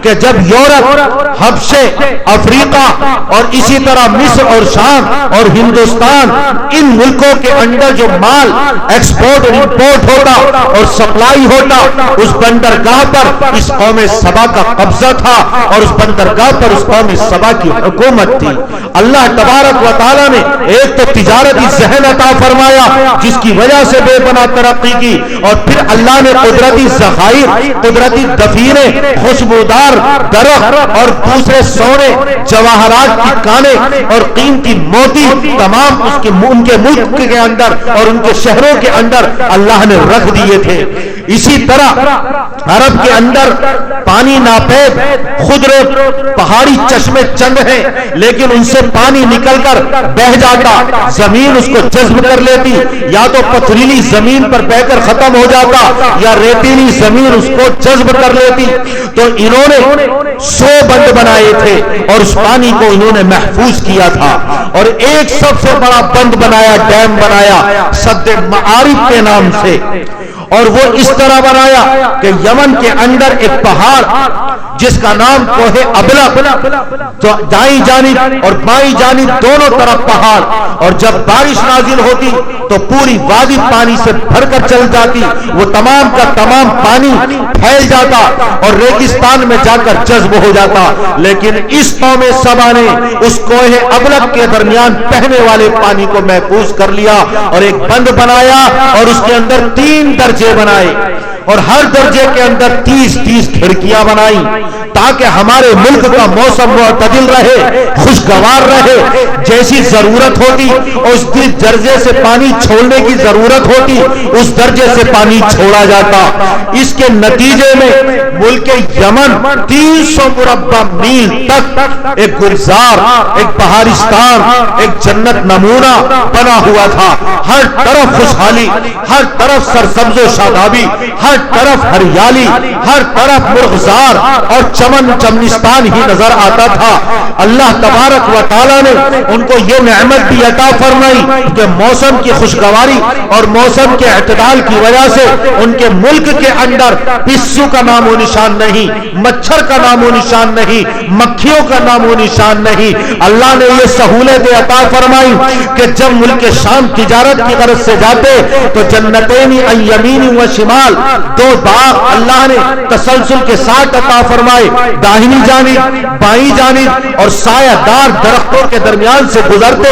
کہ جب یورپ، حبشے، افریقہ اور اسی طرح مصر اور شام اور ہندوستان، ان ملکوں کے اندر جو مال ایکسپورٹ اور امپورٹ ہوتا اور سپلائی ہوتا، اس بندرگاہ پر اس قوم سبا کا قبضہ تھا اور اس بندرگاہ پر اس قوم سبا کی حکومت تھی۔ اللہ تبارک و تعالیٰ نے ایک تو تجارتی ذہن عطا فرمایا جس کی وجہ سے بے پناہ ترقی کی، اور پھر اللہ نے قدرتی ذخائر، قدرتی دفینے، خوشبودار درخت اور دوسرے سونے، جواہرات کی کانیں اور قیمتی موتی تمام ان کے ملک کے اندر اور ان کے شہروں کے اندر اللہ نے رکھ دیے تھے۔ اسی طرح عرب کے اندر پانی ناپید خضر پہاڑی چشمے چند ہیں، لیکن ان سے پانی نکل کر بہ جاتا، زمین اس کو جذب کر لیتی، یا تو پتھریلی زمین پر بہ کر ختم ہو جاتا یا ریتیلی زمین اس کو جذب کر لیتی۔ تو انہوں نے 100 بند بنائے تھے اور اس پانی کو انہوں نے محفوظ کیا تھا، اور ایک سب سے بڑا بند بنایا، ڈیم بنایا سد معارف کے نام سے، اور وہ اس طرح بنایا کہ یمن کے اندر ایک پہاڑ جس کا نام کوہ ابلق، تو دائیں جانب اور بائیں جانب دونوں طرف پہاڑ، اور جب بارش نازل ہوتی تو پوری وادی پانی سے بھر کر چل جاتی، وہ تمام کا تمام پانی پھیل جاتا اور ریگستان میں جا کر جذب ہو جاتا۔ لیکن اس قوم سبا نے اس کوہ ابلق کے درمیان بہنے والے پانی کو محفوظ کر لیا اور ایک بند بنایا اور اس کے اندر 3 درجے بنائے، اور ہر درجے کے اندر 30 کھڑکیاں بنائی تاکہ ہمارے ملک کا موسم معتدل رہے، خوشگوار رہے، جیسی ضرورت ہوتی اس درجے سے پانی چھوڑنے کی ضرورت ہوتی اس درجے سے پانی چھوڑا جاتا۔ اس کے نتیجے میں ملک یمن 300 مربع میل تک ایک گلزار، ایک بہارستان، ایک جنت نمونہ بنا ہوا تھا۔ ہر طرف خوشحالی، ہر طرف سرسبز و شادابی، ہر طرف ہریالی، ہر طرف مرغزار اور چمن چمنستان ہی نظر آتا تھا۔ اللہ تبارک و تعالیٰ نے ان کو یہ نعمت بھی عطا فرمائی کہ موسم کی خوشگواری اور موسم کے اعتدال کی وجہ سے ان کے ملک کے اندر پسو کا نام و نشان نہیں، مچھر کا نام و نشان نہیں، مکھیوں کا نام و نشان نہیں۔ اللہ نے یہ سہولت عطا فرمائی کہ جب ملک شام تجارت کی غرض سے جاتے تو جنتین عن یمین و شمال، دو باغ اللہ نے تسلسل کے ساتھ عطا فرمائے، داہنی جانب بائیں جانب، اور سایہ دار درختوں کے درمیان سے گزرتے۔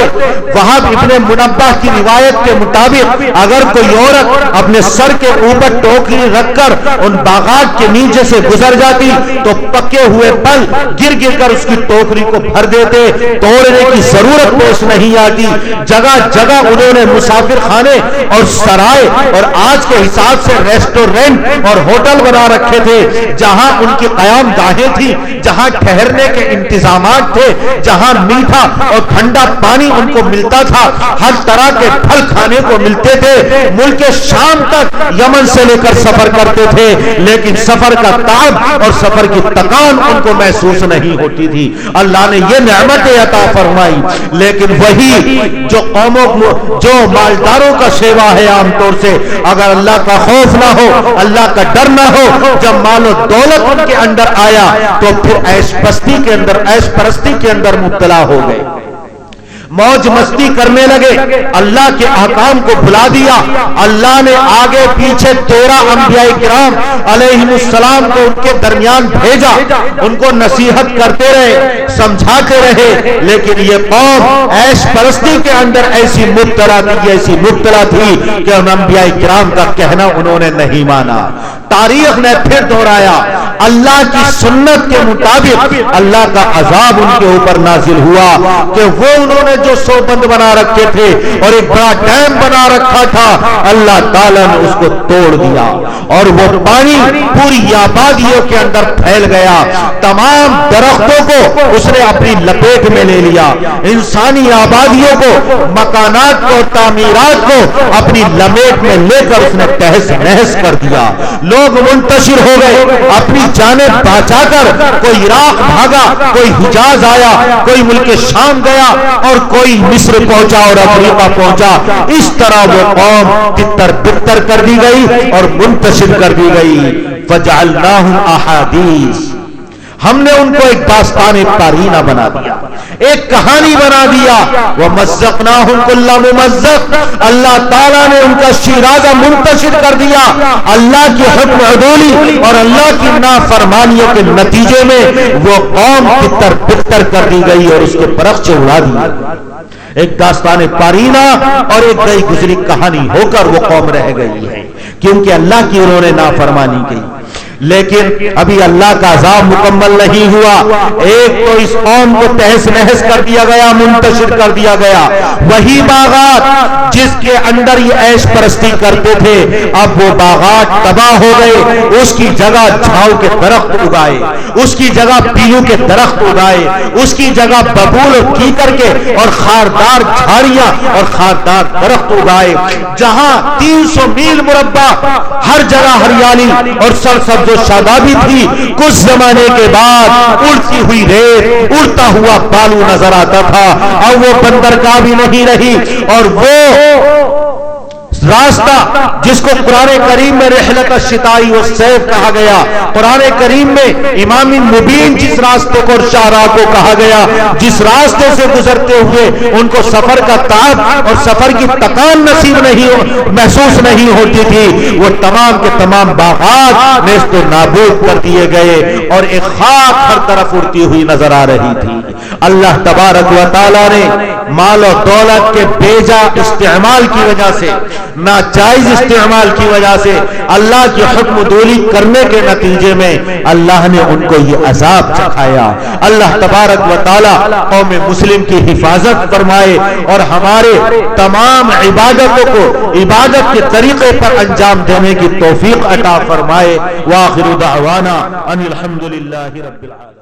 وہاب ابن منبہ کی روایت کے مطابق اگر کوئی عورت اپنے سر کے اوپر ٹوکری رکھ کر ان باغات کے نیچے سے گزر جاتی تو پکے ہوئے پھل گر گر کر اس کی ٹوکری کو بھر دیتے، توڑنے کی ضرورت پیش نہیں آتی۔ جگہ جگہ انہوں نے مسافر خانے اور سرائے اور آج کے حساب سے ریسٹورنٹ اور ہوٹل بنا رکھے تھے، جہاں ان کی قیام گاہیں تھی، جہاں ٹھہرنے کے انتظامات تھے، جہاں میٹھا اور ٹھنڈا پانی ان کو ملتا تھا، ہر طرح کے پھل کھانے کو ملتے تھے۔ ملک شام تک یمن سے لے کر سفر کرتے تھے، لیکن سفر کا تعب اور سفر کی تکان ان کو محسوس نہیں ہوتی تھی۔ اللہ نے یہ نعمتیں عطا فرمائی، لیکن وہی جو قوموں جو مالداروں کا شیوا ہے عام طور سے، اگر اللہ کا خوف نہ ہو، اللہ کا ڈر نہ ہو، جب مال و دولت ان کے اندر آیا تو پھر عیش پستی کے اندر، عیش پرستی کے اندر مبتلا ہو گئے، موج مستی کرنے لگے، اللہ کے احکام کو بھلا دیا۔ اللہ نے آگے پیچھے 13 انبیاء کرام علیہم السلام کو ان کے درمیان بھیجا، ان کو نصیحت کرتے رہے، سمجھاتے رہے، لیکن یہ قوم عیش پرستی کے اندر ایسی مبتلا تھی کہ ان انبیاء کرام کا کہنا انہوں نے نہیں مانا۔ تاریخ نے پھر دہرایا، اللہ کی سنت کے مطابق اللہ کا عذاب ان کے اوپر نازل ہوا کہ وہ انہوں نے جو سوبند بنا رکھے تھے اور ایک بڑا ڈیم بنا رکھا تھا، اللہ تعالیٰ نے اس کو توڑ دیا اور وہ پانی پوری آبادیوں کے اندر پھیل گیا، تمام درختوں کو اس نے اپنی لپیٹ میں لے لیا، انسانی آبادیوں کو، مکانات کو، تعمیرات کو اپنی لپیٹ میں لے کر اس نے تہس نہس کر دیا۔ لوگ منتشر ہو گئے، اپنی جانب بچا کر کوئی عراق بھاگا، کوئی حجاز آیا، کوئی ملک شام گیا اور کوئی مصر پہنچا اور افریقہ پہنچا۔ اس طرح وہ قوم تتر بتر کر دی گئی اور منتشر کر دی گئی۔ فجعلناہم احادیث، ہم نے ان کو ایک داستان قارینہ بنا دیا، ایک کہانی بنا دیا۔ وَمَزَّقْنَاهُمْ كُلَّ مُمَزَّقٍ، اللہ تعالیٰ نے ان کا شیرازہ منتشر کر دیا۔ اللہ کی حکم عدولی اور اللہ کی نافرمانیوں کے نتیجے میں وہ قوم تتر بتر کر دی گئی اور اس کے پرخچے اڑا دی۔ ایک داستان قارینہ اور ایک گئی گزری کہانی ہو کر وہ قوم رہ گئی ہے، کیونکہ اللہ کی انہوں نے نافرمانی کی۔ لیکن ابھی اللہ کا عذاب مکمل نہیں ہوا، ایک تو اس قوم کو تہس نہس کر دیا گیا، منتشر کر دیا گیا۔ وہی باغات جس کے اندر یہ عیش پرستی کرتے تھے، اب وہ باغات تباہ ہو گئے، اس کی جگہ جھاؤ کے درخت اگائے، اس کی جگہ پیلو کے درخت اگائے، اس کی جگہ ببول اور کیکر کے اور خاردار جھاڑیاں اور خاردار درخت اگائے۔ جہاں 300 میل مربع ہر جگہ ہریالی اور سرسبز و شادابی تھی، کچھ زمانے کے بعد اڑتی ہوئی ریت، اڑتا ہوا بالو نظر آتا تھا، اب وہ بندرگاہ بھی نہیں رہی، اور وہ راستہ جس کو قرآن کریم میں رحلت الشتائی والصیف کہا گیا، قرآن کریم میں امام مبین جس راستے کو اور شاہراہ کو کہا گیا، جس راستے سے گزرتے ہوئے ان کو سفر کا تعب اور سفر کی تکان محسوس نہیں ہوتی تھی، وہ تمام کے تمام باغات نیست و نابود کر دیے گئے اور ایک خاک ہر طرف اڑتی ہوئی نظر آ رہی تھی۔ اللہ تبارک و تعالی نے مال و دولت کے بیجا استعمال کی وجہ سے، ناجائز استعمال کی وجہ سے، اللہ کی حکم دولی کرنے کے نتیجے میں اللہ نے ان کو یہ عذاب چکھایا۔ اللہ تبارک و تعالی قوم مسلم کی حفاظت فرمائے اور ہمارے تمام عبادتوں کو عبادت کے طریقے پر انجام دینے کی توفیق عطا فرمائے۔ وآخر دعوانا ان الحمدللہ رب العالمین۔